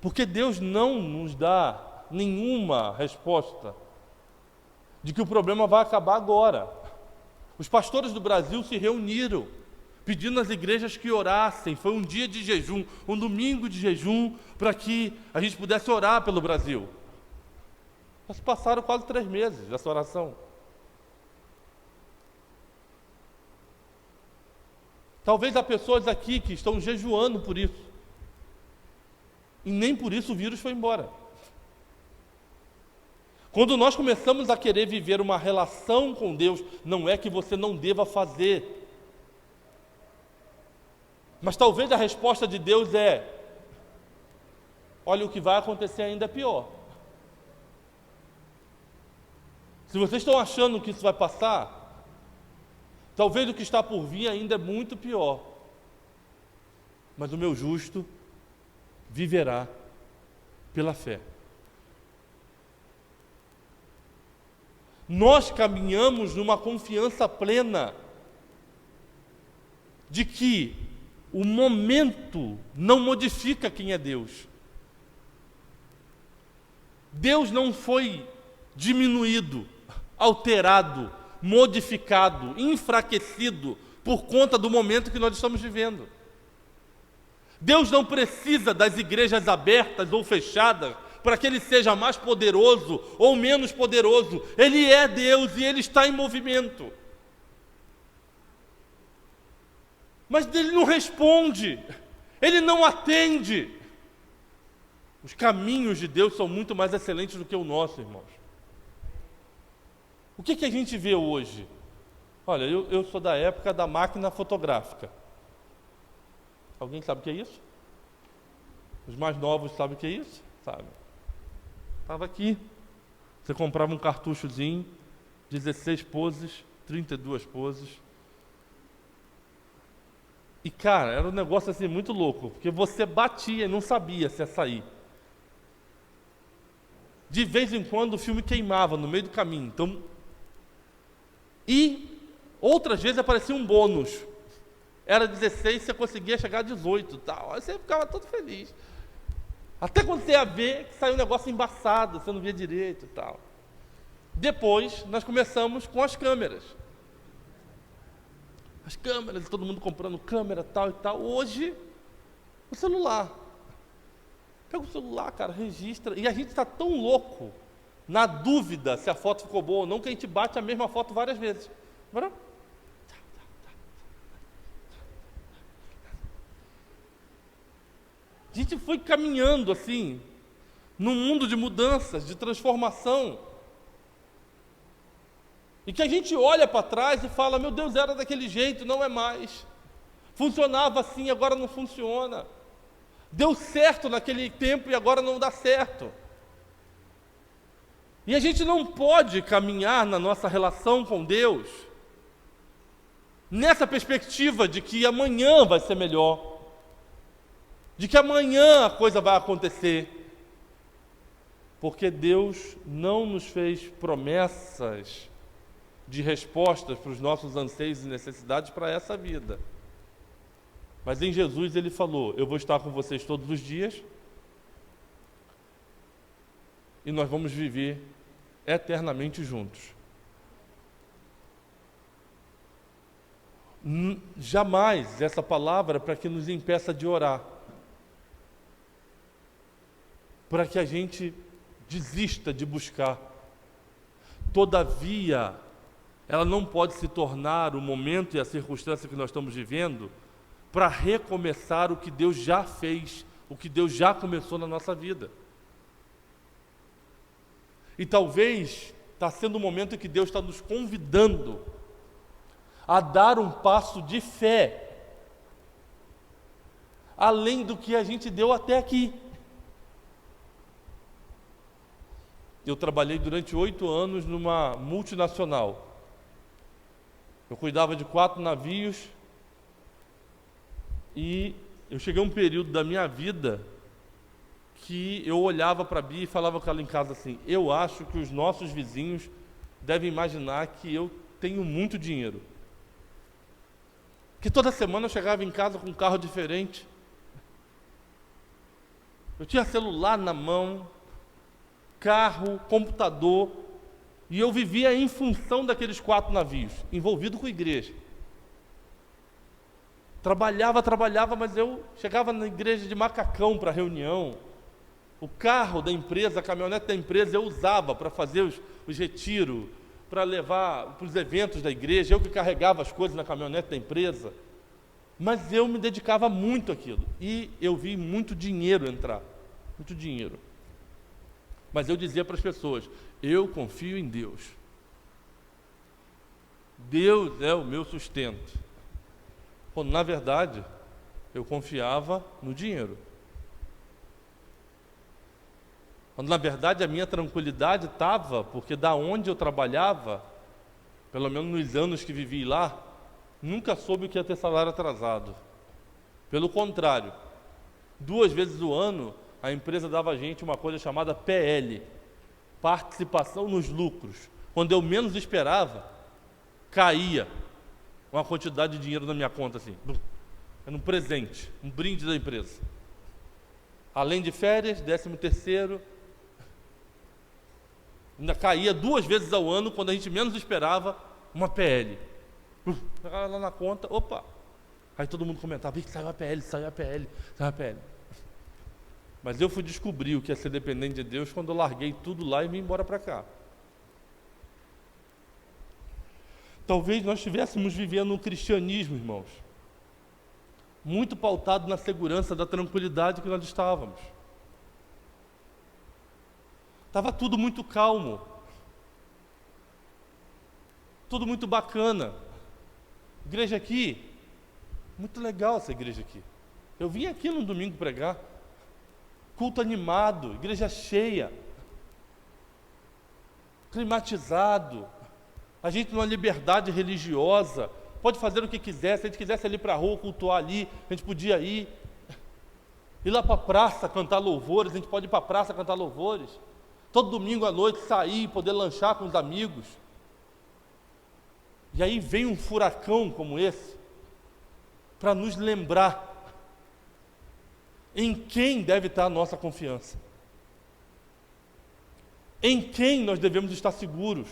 Porque Deus não nos dá nenhuma resposta de que o problema vai acabar agora. Os pastores do Brasil se reuniram, pedindo às igrejas que orassem. Foi um dia de jejum, um domingo de jejum, para que a gente pudesse orar pelo Brasil. Mas passaram quase 3 meses dessa oração. Talvez há pessoas aqui que estão jejuando por isso. E nem por isso o vírus foi embora. Quando nós começamos a querer viver uma relação com Deus, não é que você não deva fazer. Mas talvez a resposta de Deus é: olha, o que vai acontecer ainda é pior. Se vocês estão achando que isso vai passar, talvez o que está por vir ainda é muito pior. Mas o meu justo viverá pela fé. Nós caminhamos numa confiança plena de que o momento não modifica quem é Deus. Deus não foi diminuído, alterado, modificado, enfraquecido por conta do momento que nós estamos vivendo. Deus não precisa das igrejas abertas ou fechadas para que Ele seja mais poderoso ou menos poderoso. Ele é Deus e Ele está em movimento. Mas Ele não responde, Ele não atende. Os caminhos de Deus são muito mais excelentes do que o nosso, irmãos. O que a gente vê hoje? Olha, eu sou da época da máquina fotográfica. Alguém sabe o que é isso? Os mais novos sabem o que é isso? Sabe? Estava aqui. Você comprava um cartuchozinho, 16 poses, 32 poses. E, cara, era um negócio assim muito louco, porque você batia e não sabia se ia sair. De vez em quando o filme queimava no meio do caminho. Então, e outras vezes aparecia um bônus. Era 16, você conseguia chegar a 18 e tal. Aí você ficava todo feliz. Até quando você ia ver que saiu um negócio embaçado, você não via direito e tal. Depois, nós começamos com as câmeras. As câmeras, todo mundo comprando câmera, tal e tal. Hoje, o celular. Pega o celular, cara, registra. E a gente está tão louco, na dúvida se a foto ficou boa ou não, que a gente bate a mesma foto várias vezes. Bora? A gente foi caminhando assim, num mundo de mudanças, de transformação. E que a gente olha para trás e fala, meu Deus, era daquele jeito, não é mais. Funcionava assim, agora não funciona. Deu certo naquele tempo e agora não dá certo. E a gente não pode caminhar na nossa relação com Deus nessa perspectiva de que amanhã vai ser melhor, de que amanhã a coisa vai acontecer, porque Deus não nos fez promessas de respostas para os nossos anseios e necessidades para essa vida. Mas em Jesus Ele falou, eu vou estar com vocês todos os dias e nós vamos viver eternamente juntos. Jamais essa palavra para que nos impeça de orar, para que a gente desista de buscar. Todavia, ela não pode se tornar o momento e a circunstância que nós estamos vivendo para recomeçar o que Deus já fez, o que Deus já começou na nossa vida. E talvez está sendo o momento em que Deus está nos convidando a dar um passo de fé, além do que a gente deu até aqui. Eu trabalhei durante 8 anos numa multinacional. Eu cuidava de 4 navios e eu cheguei a um período da minha vida que eu olhava para a Bia e falava com ela em casa assim, eu acho que os nossos vizinhos devem imaginar que eu tenho muito dinheiro. Porque toda semana eu chegava em casa com um carro diferente. Eu tinha celular na mão, carro, computador, e eu vivia em função daqueles 4 navios, envolvido com a igreja. Trabalhava, mas eu chegava na igreja de macacão para reunião. O carro da empresa, a caminhonete da empresa, eu usava para fazer os retiros, para levar para os eventos da igreja, eu que carregava as coisas na caminhonete da empresa. Mas eu me dedicava muito àquilo, e eu vi muito dinheiro entrar, muito dinheiro. Mas eu dizia para as pessoas, eu confio em Deus. Deus é o meu sustento. Quando, na verdade, eu confiava no dinheiro. Quando, na verdade, a minha tranquilidade estava, porque da onde eu trabalhava, pelo menos nos anos que vivi lá, nunca soube o que ia ter salário atrasado. Pelo contrário, 2 vezes no ano, a empresa dava a gente uma coisa chamada PL, participação nos lucros. Quando eu menos esperava, caía uma quantidade de dinheiro na minha conta, assim. Era um presente, um brinde da empresa. Além de férias, 13º, ainda caía 2 vezes ao ano, quando a gente menos esperava, uma PL. Lá na conta, opa! Aí todo mundo comentava, saiu a PL, saiu a PL, saiu a PL. Mas eu fui descobrir o que é ser dependente de Deus quando eu larguei tudo lá e vim embora para cá. Talvez nós estivéssemos vivendo um cristianismo, irmãos, muito pautado na segurança da tranquilidade que nós estávamos. Estava tudo muito calmo, tudo muito bacana. Igreja aqui, muito legal essa igreja aqui. Eu vim aqui no domingo pregar, culto animado, igreja cheia, climatizado, a gente numa liberdade religiosa, pode fazer o que quiser, se a gente quisesse ir ali para a rua, cultuar ali, a gente podia ir lá para a praça cantar louvores, a gente pode ir para a praça cantar louvores, todo domingo à noite sair, poder lanchar com os amigos. E aí vem um furacão como esse, para nos lembrar em quem deve estar a nossa confiança. em quem nós devemos estar seguros.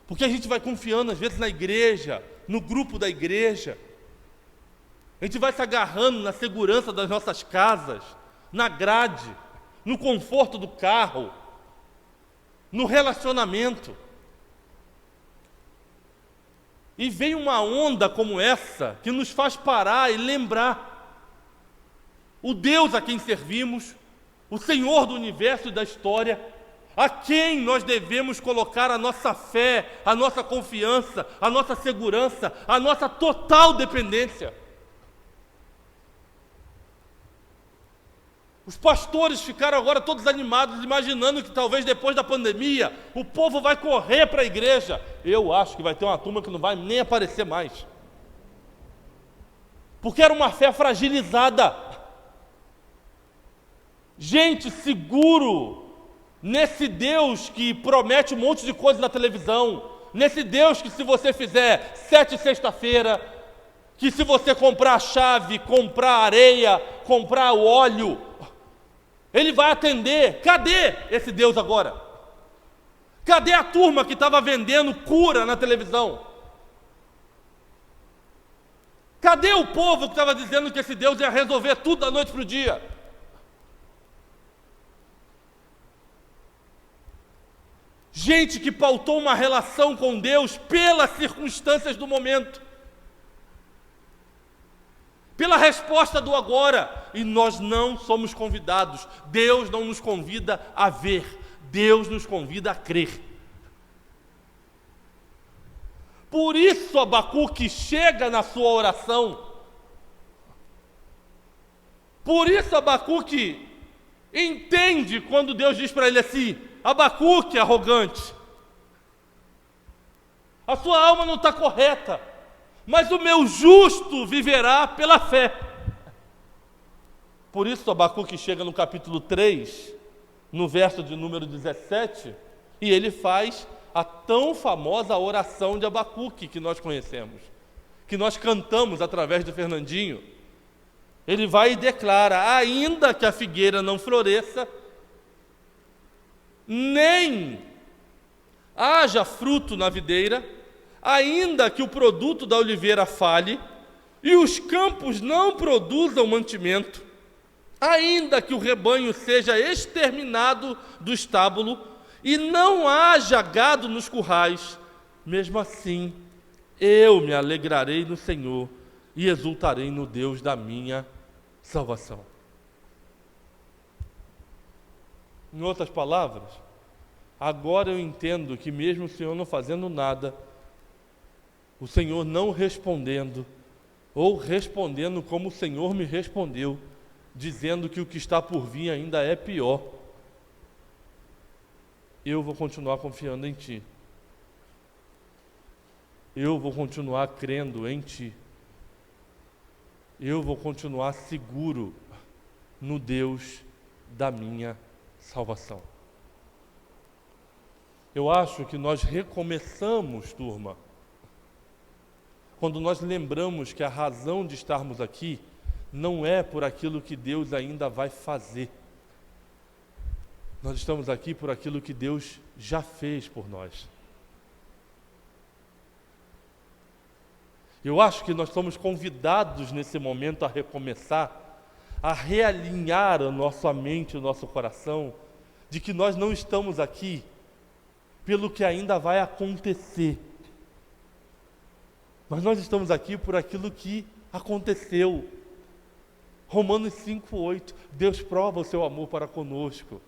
Porque a gente vai confiando, às vezes, na igreja, no grupo da igreja. A gente vai se agarrando na segurança das nossas casas, na grade, no conforto do carro, no relacionamento. E vem uma onda como essa, que nos faz parar e lembrar o Deus a quem servimos, o Senhor do universo e da história, a quem nós devemos colocar a nossa fé, a nossa confiança, a nossa segurança, a nossa total dependência. Os pastores ficaram agora todos animados, imaginando que talvez depois da pandemia o povo vai correr para a igreja. Eu acho que vai ter uma turma que não vai nem aparecer mais. Porque era uma fé fragilizada. Gente, seguro nesse Deus que promete um monte de coisa na televisão, nesse Deus que se você fizer 7 sexta-feira, que se você comprar a chave, comprar a areia, comprar o óleo, Ele vai atender. Cadê esse Deus agora? Cadê a turma que estava vendendo cura na televisão? Cadê o povo que estava dizendo que esse Deus ia resolver tudo da noite para o dia? Gente que pautou uma relação com Deus pelas circunstâncias do momento, pela resposta do agora. E nós não somos convidados. Deus não nos convida a ver, Deus nos convida a crer. Por isso Abacuque chega na sua oração. Por isso Abacuque entende quando Deus diz para ele assim: Abacuque, arrogante, a sua alma não está correta, mas o meu justo viverá pela fé. Por isso Abacuque chega no capítulo 3, no verso de número 17, e ele faz a tão famosa oração de Abacuque que nós conhecemos, que nós cantamos através do Fernandinho. Ele vai e declara: ainda que a figueira não floresça, nem haja fruto na videira, ainda que o produto da oliveira falhe, e os campos não produzam mantimento, ainda que o rebanho seja exterminado do estábulo, e não haja gado nos currais, mesmo assim eu me alegrarei no Senhor e exultarei no Deus da minha salvação. Em outras palavras, agora eu entendo que mesmo o Senhor não fazendo nada, o Senhor não respondendo, ou respondendo como o Senhor me respondeu, dizendo que o que está por vir ainda é pior, eu vou continuar confiando em Ti. Eu vou continuar crendo em Ti. Eu vou continuar seguro no Deus da minha salvação. Eu acho que nós recomeçamos, turma, quando nós lembramos que a razão de estarmos aqui não é por aquilo que Deus ainda vai fazer. Nós estamos aqui por aquilo que Deus já fez por nós. Eu acho que nós somos convidados nesse momento a recomeçar, a realinhar a nossa mente, o nosso coração, de que nós não estamos aqui pelo que ainda vai acontecer. Mas nós estamos aqui por aquilo que aconteceu. Romanos 5:8, Deus prova o seu amor para conosco,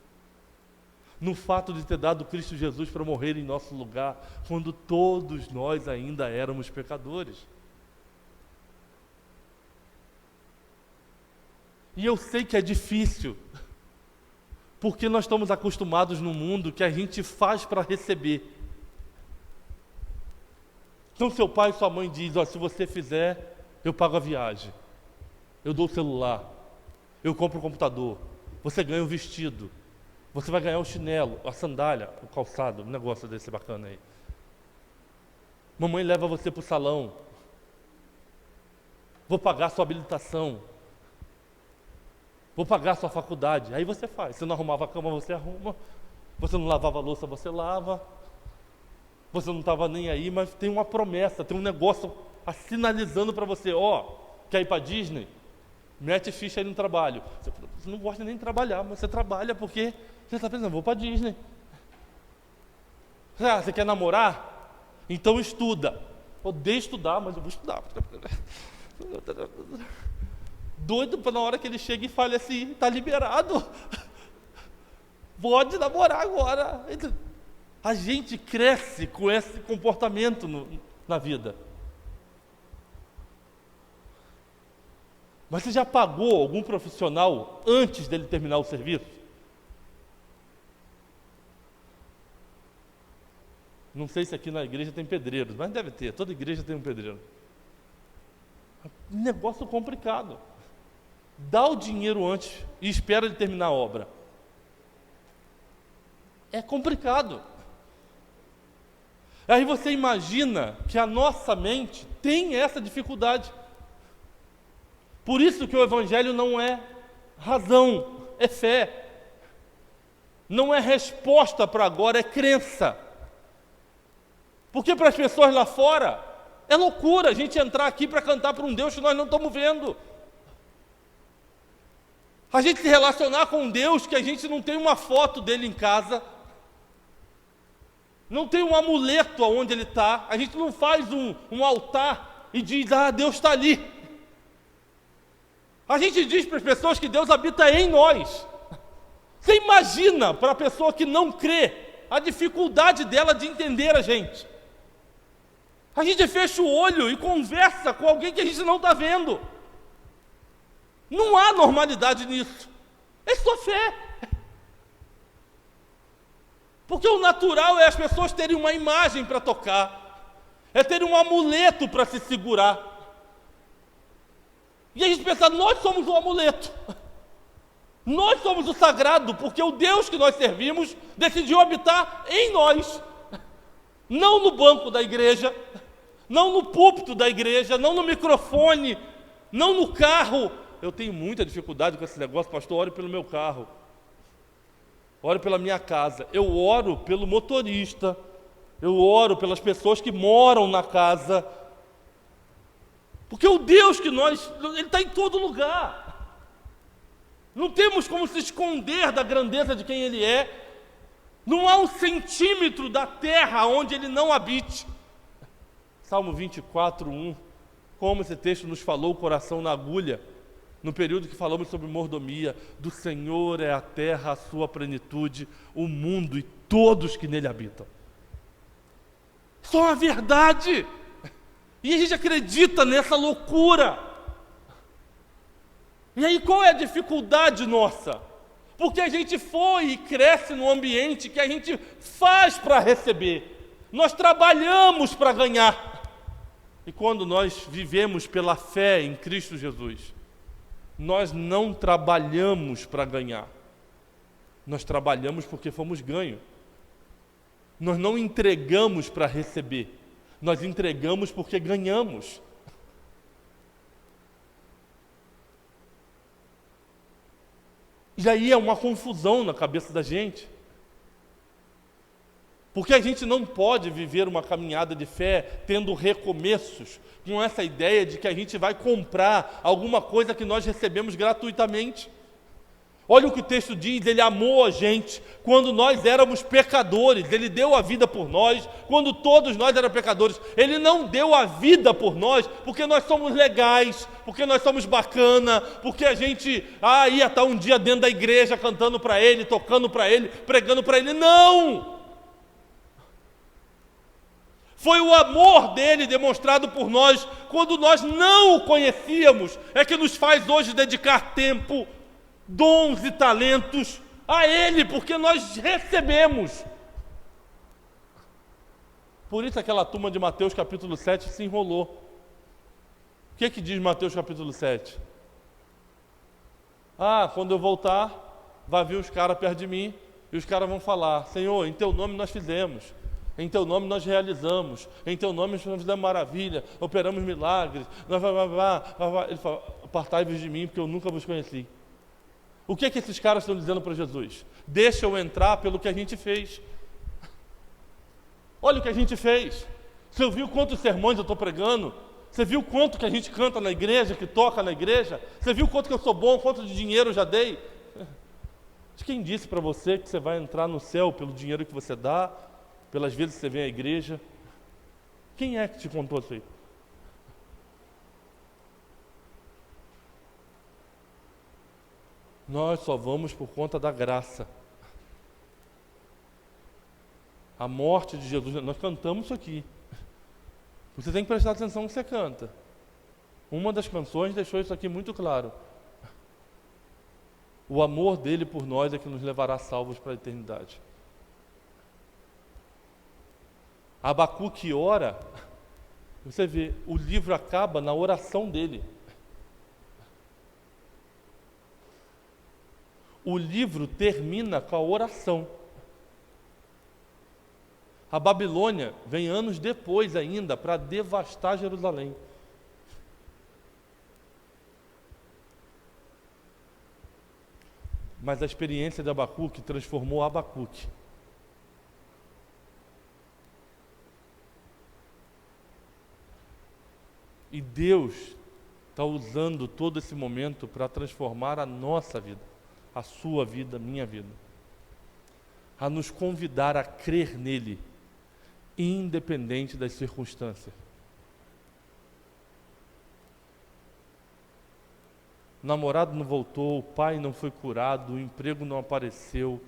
no fato de ter dado Cristo Jesus para morrer em nosso lugar, quando todos nós ainda éramos pecadores. E eu sei que é difícil, porque nós estamos acostumados num mundo que a gente faz para receber. Então seu pai e sua mãe dizem: se você fizer, eu pago a viagem, eu dou o celular, eu compro o computador, você ganha o vestido, você vai ganhar o chinelo, a sandália, o calçado, um negócio desse bacana aí. Mamãe leva você para o salão, vou pagar sua habilitação, vou pagar sua faculdade. Aí você faz. Se não arrumava a cama, você arruma. Você não lavava a louça, você lava. Você não estava nem aí, mas tem uma promessa, tem um negócio sinalizando para você, quer ir para Disney? Mete ficha aí no trabalho. Você não gosta nem de trabalhar, mas você trabalha porque você está pensando, vou para Disney. Você quer namorar? Então estuda. Odeio estudar, mas eu vou estudar. Doido para na hora que ele chega e fale assim, está liberado. Pode namorar agora. A gente cresce com esse comportamento na vida. Mas você já pagou algum profissional antes dele terminar o serviço? Não sei se aqui na igreja tem pedreiros, mas deve ter, toda igreja tem um pedreiro. Negócio complicado. Dá o dinheiro antes e espera ele terminar a obra. É complicado. Aí você imagina que a nossa mente tem essa dificuldade. Por isso que o Evangelho não é razão, é fé. Não é resposta para agora, é crença. Porque para as pessoas lá fora, é loucura a gente entrar aqui para cantar para um Deus que nós não estamos vendo. A gente se relacionar com um Deus que a gente não tem uma foto dele em casa, não tem um amuleto aonde ele está, a gente não faz um altar e diz, Deus está ali. A gente diz para as pessoas que Deus habita em nós. Você imagina para a pessoa que não crê a dificuldade dela de entender a gente. A gente fecha o olho e conversa com alguém que a gente não está vendo. Não há normalidade nisso. É só fé. Porque o natural é as pessoas terem uma imagem para tocar, é terem um amuleto para se segurar. E a gente pensa, nós somos o amuleto. Nós somos o sagrado, porque o Deus que nós servimos decidiu habitar em nós. Não no banco da igreja, não no púlpito da igreja, não no microfone, não no carro. Eu tenho muita dificuldade com esse negócio, pastor, ore pelo meu carro. Ore pela minha casa. Eu oro pelo motorista. Eu oro pelas pessoas que moram na casa. Porque o Deus que nós... Ele está em todo lugar. Não temos como se esconder da grandeza de quem Ele é. Não há um centímetro da terra onde Ele não habite. Salmo 24, 1. Como esse texto nos falou o coração na agulha. No período que falamos sobre mordomia, do Senhor é a terra, a sua plenitude, o mundo e todos que nele habitam. Só a verdade. E a gente acredita nessa loucura. E aí qual é a dificuldade nossa? Porque a gente foi e cresce num ambiente que a gente faz para receber. Nós trabalhamos para ganhar. E quando nós vivemos pela fé em Cristo Jesus, nós não trabalhamos para ganhar. Nós trabalhamos porque fomos ganhos. Nós não entregamos para receber. Nós entregamos porque ganhamos. E aí é uma confusão na cabeça da gente. Porque a gente não pode viver uma caminhada de fé tendo recomeços, com essa ideia de que a gente vai comprar alguma coisa que nós recebemos gratuitamente. Olha o que o texto diz, Ele amou a gente quando nós éramos pecadores, Ele deu a vida por nós, quando todos nós éramos pecadores. Ele não deu a vida por nós porque nós somos legais, porque nós somos bacana, porque a gente ia estar um dia dentro da igreja cantando para Ele, tocando para Ele, pregando para Ele. Não! Foi o amor dele demonstrado por nós quando nós não o conhecíamos, é que nos faz hoje dedicar tempo, dons e talentos a Ele, porque nós recebemos. Por isso aquela turma de Mateus capítulo 7 se enrolou. O que diz Mateus capítulo 7? Quando eu voltar, vai vir os caras perto de mim, e os caras vão falar, Senhor, em Teu nome nós fizemos. Em Teu nome nós realizamos, em Teu nome nós fizemos maravilha, operamos milagres. Ele fala, apartai-vos de mim, porque eu nunca vos conheci. O que é que esses caras estão dizendo para Jesus? Deixa eu entrar pelo que a gente fez. Olha o que a gente fez. Você viu quantos sermões eu estou pregando? Você viu quanto que a gente canta na igreja, que toca na igreja? Você viu quanto que eu sou bom, quanto de dinheiro eu já dei? Quem disse para você que você vai entrar no céu pelo dinheiro que você dá, pelas vezes que você vem à igreja? Quem é que te contou isso aí? Nós só vamos por conta da graça. A morte de Jesus, nós cantamos isso aqui. Você tem que prestar atenção no que você canta. Uma das canções deixou isso aqui muito claro. O amor dele por nós é que nos levará salvos para a eternidade. Abacuque ora, você vê, o livro acaba na oração dele. O livro termina com a oração. A Babilônia vem anos depois ainda para devastar Jerusalém. Mas a experiência de Abacuque transformou Abacuque. E Deus está usando todo esse momento para transformar a nossa vida, a sua vida, a minha vida. A nos convidar a crer nele, independente das circunstâncias. O namorado não voltou, o pai não foi curado, o emprego não apareceu,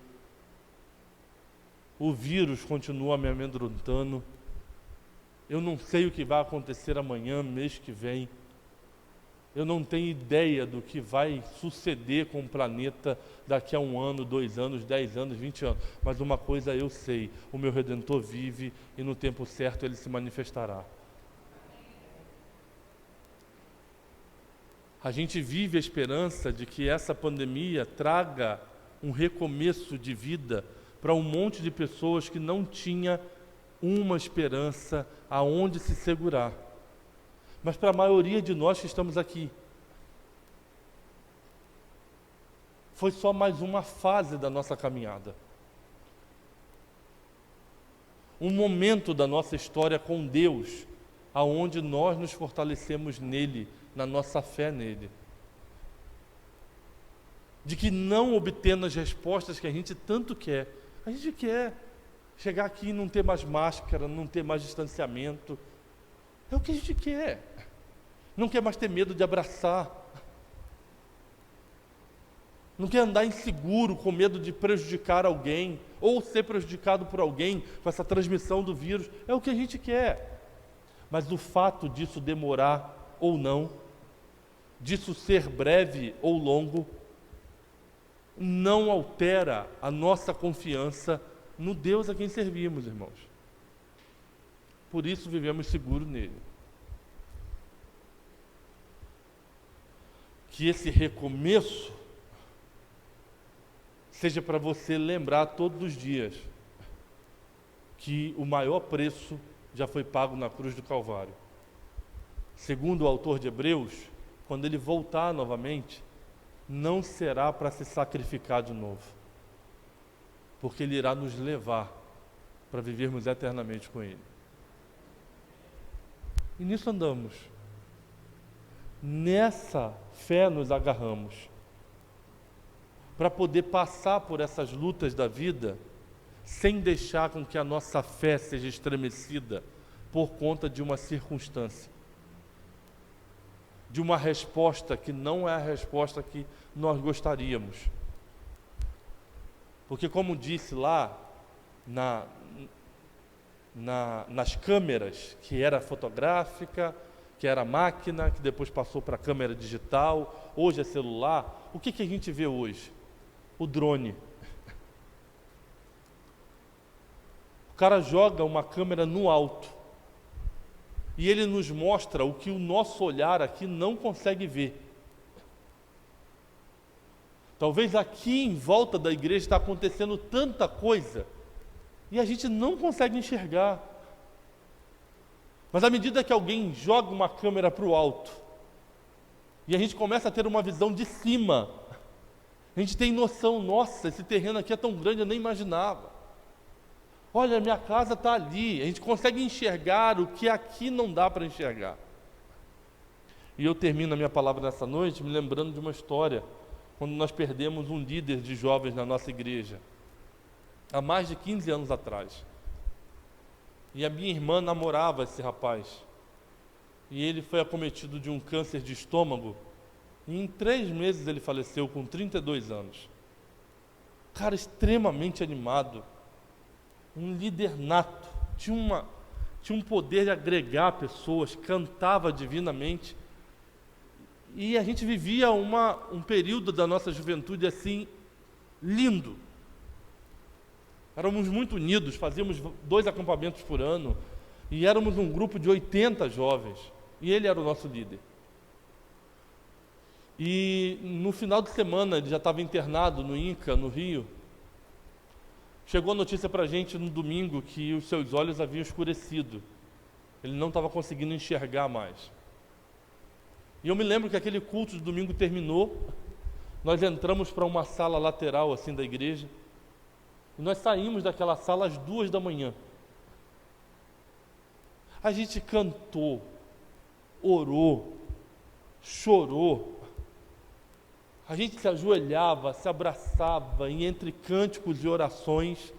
o vírus continua me amedrontando, eu não sei o que vai acontecer amanhã, mês que vem, eu não tenho ideia do que vai suceder com o planeta daqui a 1 ano, 2 anos, 10 anos, 20 anos, mas uma coisa eu sei, o meu Redentor vive e no tempo certo ele se manifestará. A gente vive a esperança de que essa pandemia traga um recomeço de vida para um monte de pessoas que não tinha uma esperança aonde se segurar. Mas para a maioria de nós que estamos aqui, foi só mais uma fase da nossa caminhada. Um momento da nossa história com Deus, aonde nós nos fortalecemos nele, na nossa fé nele. De que não obtendo as respostas que a gente tanto quer, a gente quer chegar aqui e não ter mais máscara, não ter mais distanciamento. É o que a gente quer. Não quer mais ter medo de abraçar. Não quer andar inseguro, com medo de prejudicar alguém, ou ser prejudicado por alguém com essa transmissão do vírus. É o que a gente quer. Mas o fato disso demorar ou não, disso ser breve ou longo, não altera a nossa confiança no Deus a quem servimos, irmãos. Por isso vivemos seguros nele. Que esse recomeço seja para você lembrar todos os dias que o maior preço já foi pago na cruz do Calvário. Segundo o autor de Hebreus, quando ele voltar novamente, não será para se sacrificar de novo, porque ele irá nos levar para vivermos eternamente com ele. E nisso andamos. Nessa fé nos agarramos, para poder passar por essas lutas da vida, sem deixar com que a nossa fé seja estremecida por conta de uma circunstância, de uma resposta que não é a resposta que nós gostaríamos. Porque, como disse lá nas câmeras, que era fotográfica, que era máquina, que depois passou para a câmera digital, hoje é celular, o que a gente vê hoje? O drone. O cara joga uma câmera no alto e ele nos mostra o que o nosso olhar aqui não consegue ver. Talvez aqui em volta da igreja está acontecendo tanta coisa e a gente não consegue enxergar. Mas à medida que alguém joga uma câmera para o alto e a gente começa a ter uma visão de cima, A gente tem noção, nossa, esse terreno aqui é tão grande, eu nem imaginava. Olha, minha casa está ali. A gente consegue enxergar o que aqui não dá para enxergar. E eu termino a minha palavra nessa noite me lembrando de uma história, quando nós perdemos um líder de jovens na nossa igreja, há mais de 15 anos atrás. E a minha irmã namorava esse rapaz. E ele foi acometido de um câncer de estômago. E em 3 meses ele faleceu com 32 anos. Cara extremamente animado. Um líder nato. Tinha um poder de agregar pessoas. Cantava divinamente. E a gente vivia um período da nossa juventude assim, lindo. Éramos muito unidos, fazíamos 2 acampamentos por ano. E éramos um grupo de 80 jovens. E ele era o nosso líder. E no final de semana, ele já estava internado no INCA, no Rio. Chegou a notícia para a gente no domingo que os seus olhos haviam escurecido. Ele não estava conseguindo enxergar mais. E eu me lembro que aquele culto de domingo terminou. Nós entramos para uma sala lateral assim da igreja. E nós saímos daquela sala às 2 da manhã. A gente cantou, orou, chorou. A gente se ajoelhava, se abraçava, e entre cânticos e orações,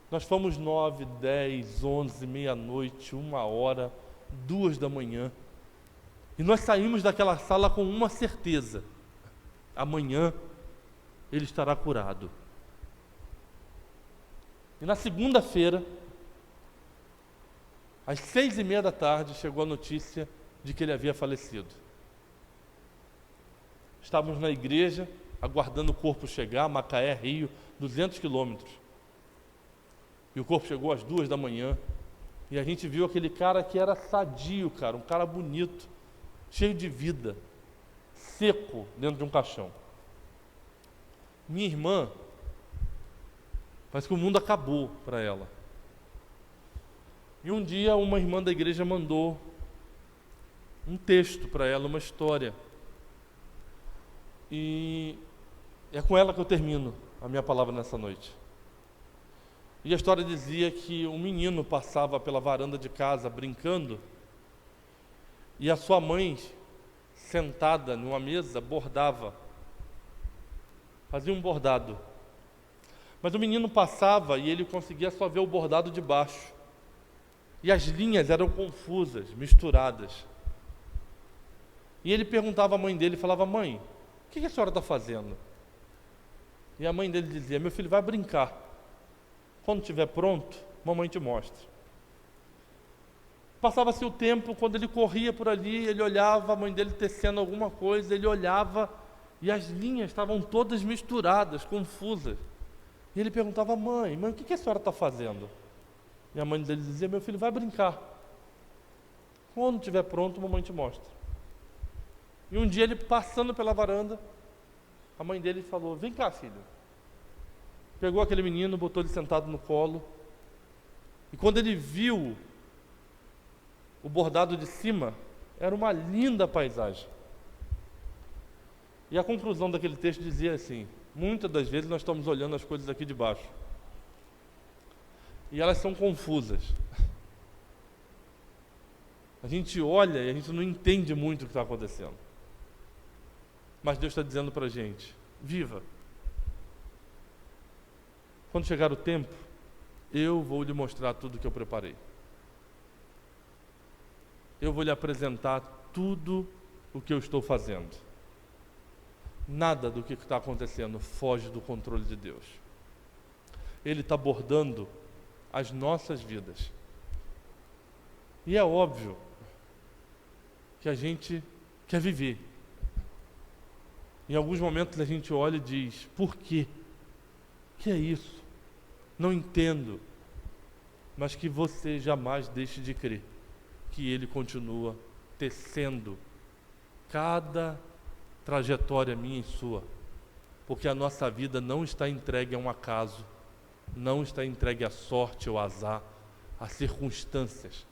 nós fomos 9, 10, 11, meia-noite, 1h, 2 da manhã. E nós saímos daquela sala com uma certeza: amanhã ele estará curado. E na segunda-feira, às 6h30 da tarde, chegou a notícia de que ele havia falecido. Estávamos na igreja, aguardando o corpo chegar, Macaé, Rio, 200 quilômetros. E o corpo chegou às 2 da manhã, e a gente viu aquele cara que era sadio, cara, um cara bonito, cheio de vida, seco dentro de um caixão. Minha irmã, parece que o mundo acabou para ela. E um dia uma irmã da igreja mandou um texto para ela, uma história. E é com ela que eu termino a minha palavra nessa noite. E a história dizia que um menino passava pela varanda de casa brincando, e a sua mãe, sentada numa mesa, bordava. Fazia um bordado. Mas o menino passava e ele conseguia só ver o bordado de baixo. E as linhas eram confusas, misturadas. E ele perguntava à mãe dele, falava: mãe, o que a senhora está fazendo? E a mãe dele dizia: meu filho, vai brincar. Quando estiver pronto, mamãe te mostra. Passava-se o tempo, quando ele corria por ali, ele olhava a mãe dele tecendo alguma coisa, ele olhava e as linhas estavam todas misturadas, confusas. E ele perguntava: mãe, o que a senhora está fazendo? E a mãe dele dizia: meu filho, vai brincar. Quando estiver pronto, mamãe te mostra. E um dia ele passando pela varanda, a mãe dele falou: vem cá, filho. Pegou aquele menino, botou ele sentado no colo. E quando ele viu o bordado de cima, era uma linda paisagem. E a conclusão daquele texto dizia assim: muitas das vezes nós estamos olhando as coisas aqui de baixo e elas são confusas. A gente olha e a gente não entende muito o que está acontecendo. Mas Deus está dizendo para a gente: viva. Quando chegar o tempo, eu vou lhe mostrar tudo o que eu preparei. Eu vou lhe apresentar tudo o que eu estou fazendo. Nada do que está acontecendo foge do controle de Deus. Ele está bordando as nossas vidas. E é óbvio que a gente quer viver. Em alguns momentos a gente olha e diz: por quê? Que é isso? Não entendo. Mas que você jamais deixe de crer que Ele continua tecendo cada trajetória minha e sua, porque a nossa vida não está entregue a um acaso, não está entregue à sorte ou azar, a circunstâncias.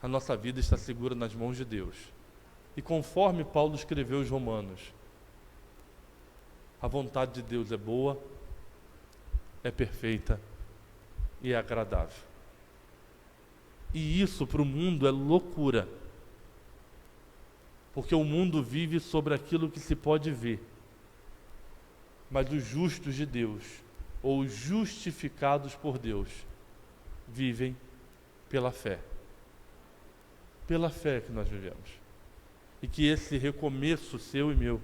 A nossa vida está segura nas mãos de Deus. E conforme Paulo escreveu aos Romanos, A vontade de Deus é boa, é perfeita e é agradável. E isso para o mundo é loucura, porque o mundo vive sobre aquilo que se pode ver. Mas os justos de Deus, ou os justificados por Deus, vivem pela fé. Pela fé que nós vivemos. E que esse recomeço seu e meu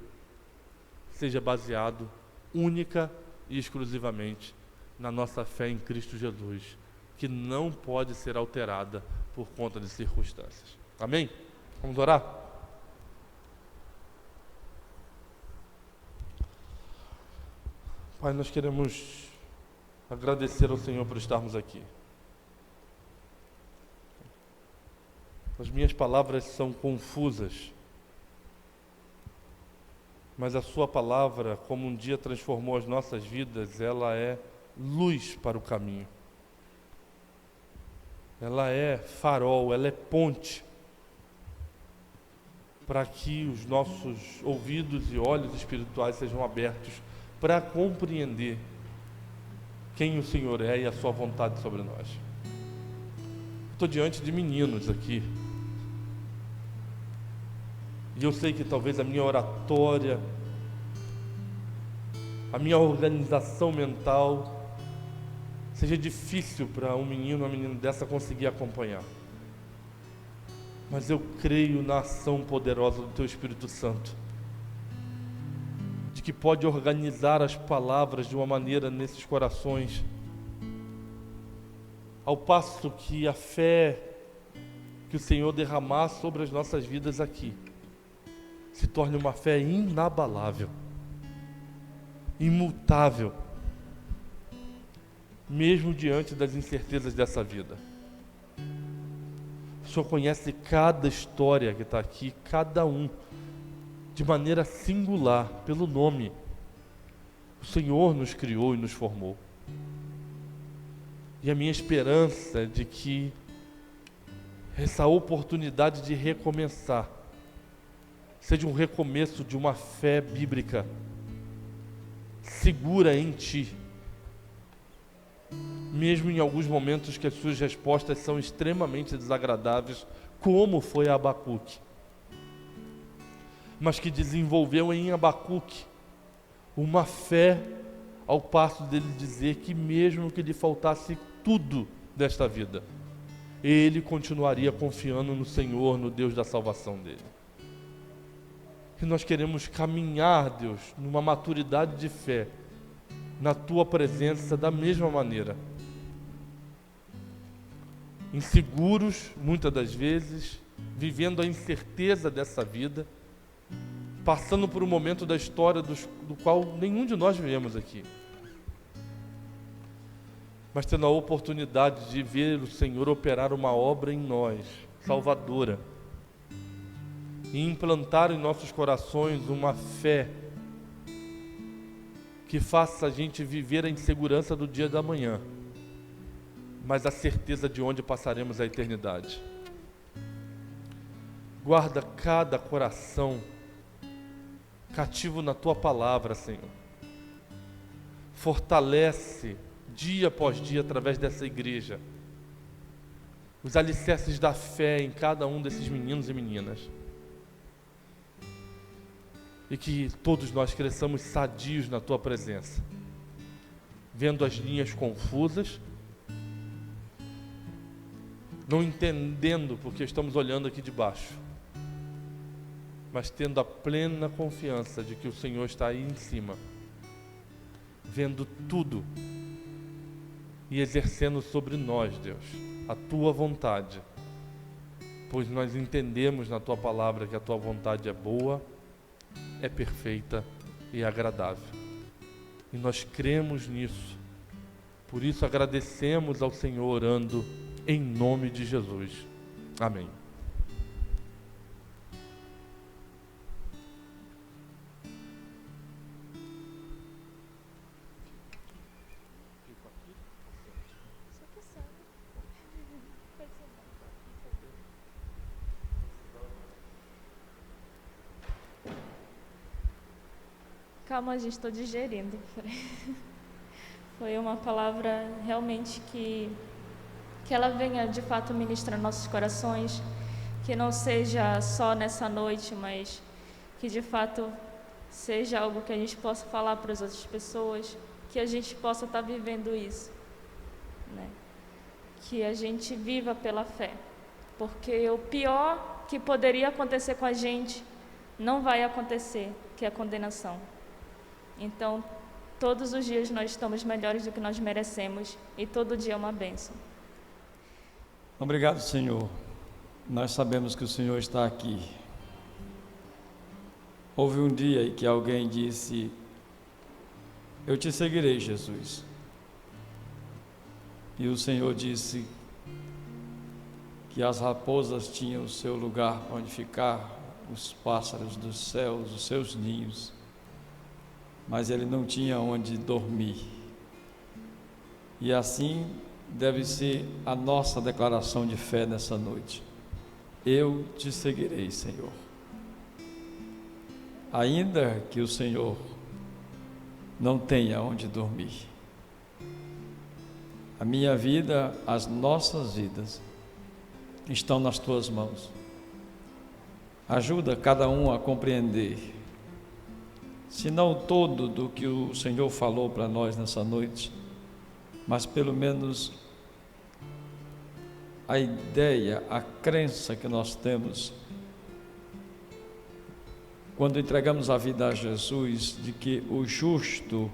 seja baseado única e exclusivamente na nossa fé em Cristo Jesus, que não pode ser alterada por conta de circunstâncias. Amém? Vamos orar? Pai, nós queremos agradecer ao Senhor por estarmos aqui. As minhas palavras são confusas, mas a sua palavra, como um dia transformou as nossas vidas, ela é luz para o caminho. Ela é farol, ela é ponte para que os nossos ouvidos e olhos espirituais sejam abertos para compreender quem o Senhor é e a sua vontade sobre nós. Estou diante de meninos aqui, e eu sei que talvez a minha oratória, a minha organização mental seja difícil para um menino, uma menina dessa conseguir acompanhar. Mas eu creio na ação poderosa do Teu Espírito Santo, de que pode organizar as palavras de uma maneira nesses corações, ao passo que a fé que o Senhor derramar sobre as nossas vidas aqui se torne uma fé inabalável, imutável, mesmo diante das incertezas dessa vida. O Senhor conhece cada história que está aqui, cada um, de maneira singular, pelo nome. O Senhor nos criou e nos formou. E a minha esperança é de que essa oportunidade de recomeçar seja um recomeço de uma fé bíblica segura em Ti, mesmo em alguns momentos que as suas respostas são extremamente desagradáveis, como foi a Abacuque, mas que desenvolveu em Abacuque uma fé ao passo dele dizer que mesmo que lhe faltasse tudo desta vida, ele continuaria confiando no Senhor, no Deus da salvação dele. E nós queremos caminhar, Deus, numa maturidade de fé, na Tua presença da mesma maneira. Inseguros, muitas das vezes, vivendo a incerteza dessa vida, passando por um momento da história do qual nenhum de nós vivemos aqui. Mas tendo a oportunidade de ver o Senhor operar uma obra em nós, salvadora, e implantar em nossos corações uma fé que faça a gente viver a insegurança do dia da manhã, mas a certeza de onde passaremos a eternidade. Guarda cada coração cativo na Tua palavra, Senhor. Fortalece dia após dia através dessa igreja os alicerces da fé em cada um desses meninos e meninas. E que todos nós cresçamos sadios na Tua presença, vendo as linhas confusas, não entendendo porque estamos olhando aqui de baixo, mas tendo a plena confiança de que o Senhor está aí em cima, vendo tudo e exercendo sobre nós, Deus, a Tua vontade, pois nós entendemos na Tua palavra que a Tua vontade é boa, é perfeita e agradável. E nós cremos nisso. Por isso agradecemos ao Senhor orando em nome de Jesus. Amém. Calma, gente, estou digerindo. Foi uma palavra realmente que ela venha de fato ministrar nossos corações, que não seja só nessa noite, mas que de fato seja algo que a gente possa falar para as outras pessoas, que a gente possa estar vivendo isso, né? Que a gente viva pela fé, porque o pior que poderia acontecer com a gente não vai acontecer, que é a condenação. Então, todos os dias nós estamos melhores do que nós merecemos e todo dia é uma bênção. Obrigado, Senhor. Nós sabemos que o Senhor está aqui. Houve um dia em que alguém disse: eu te seguirei, Jesus. E o Senhor disse que as raposas tinham o seu lugar onde ficar, os pássaros dos céus, os seus ninhos, mas ele não tinha onde dormir. E assim deve ser a nossa declaração de fé nessa noite. Eu te seguirei, Senhor. Ainda que o Senhor não tenha onde dormir. A minha vida, as nossas vidas estão nas tuas mãos. Ajuda cada um a compreender, se não todo do que o Senhor falou para nós nessa noite, mas pelo menos a ideia, a crença que nós temos quando entregamos a vida a Jesus, de que o justo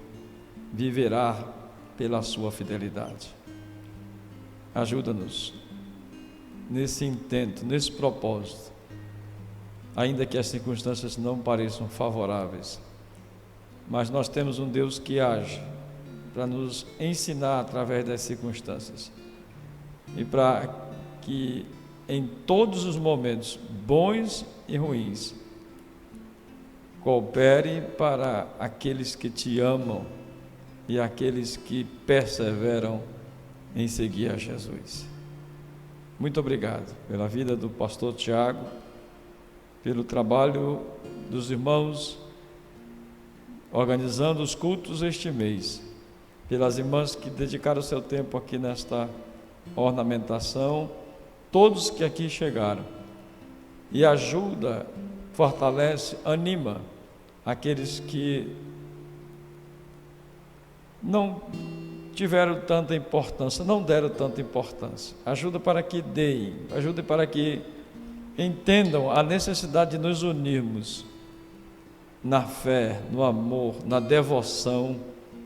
viverá pela sua fidelidade. Ajuda-nos nesse intento, nesse propósito, ainda que as circunstâncias não pareçam favoráveis, mas nós temos um Deus que age para nos ensinar através das circunstâncias e para que em todos os momentos, bons e ruins, coopere para aqueles que te amam e aqueles que perseveram em seguir a Jesus. Muito obrigado pela vida do pastor Tiago, pelo trabalho dos irmãos organizando os cultos este mês, pelas irmãs que dedicaram seu tempo aqui nesta ornamentação, todos que aqui chegaram, e ajuda, fortalece, anima aqueles que não tiveram tanta importância, não deram tanta importância. Ajuda para que deem, ajuda para que entendam a necessidade de nos unirmos na fé, no amor, na devoção,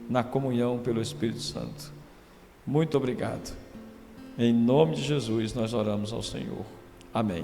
na comunhão pelo Espírito Santo. Muito obrigado. Em nome de Jesus nós oramos ao Senhor. Amém.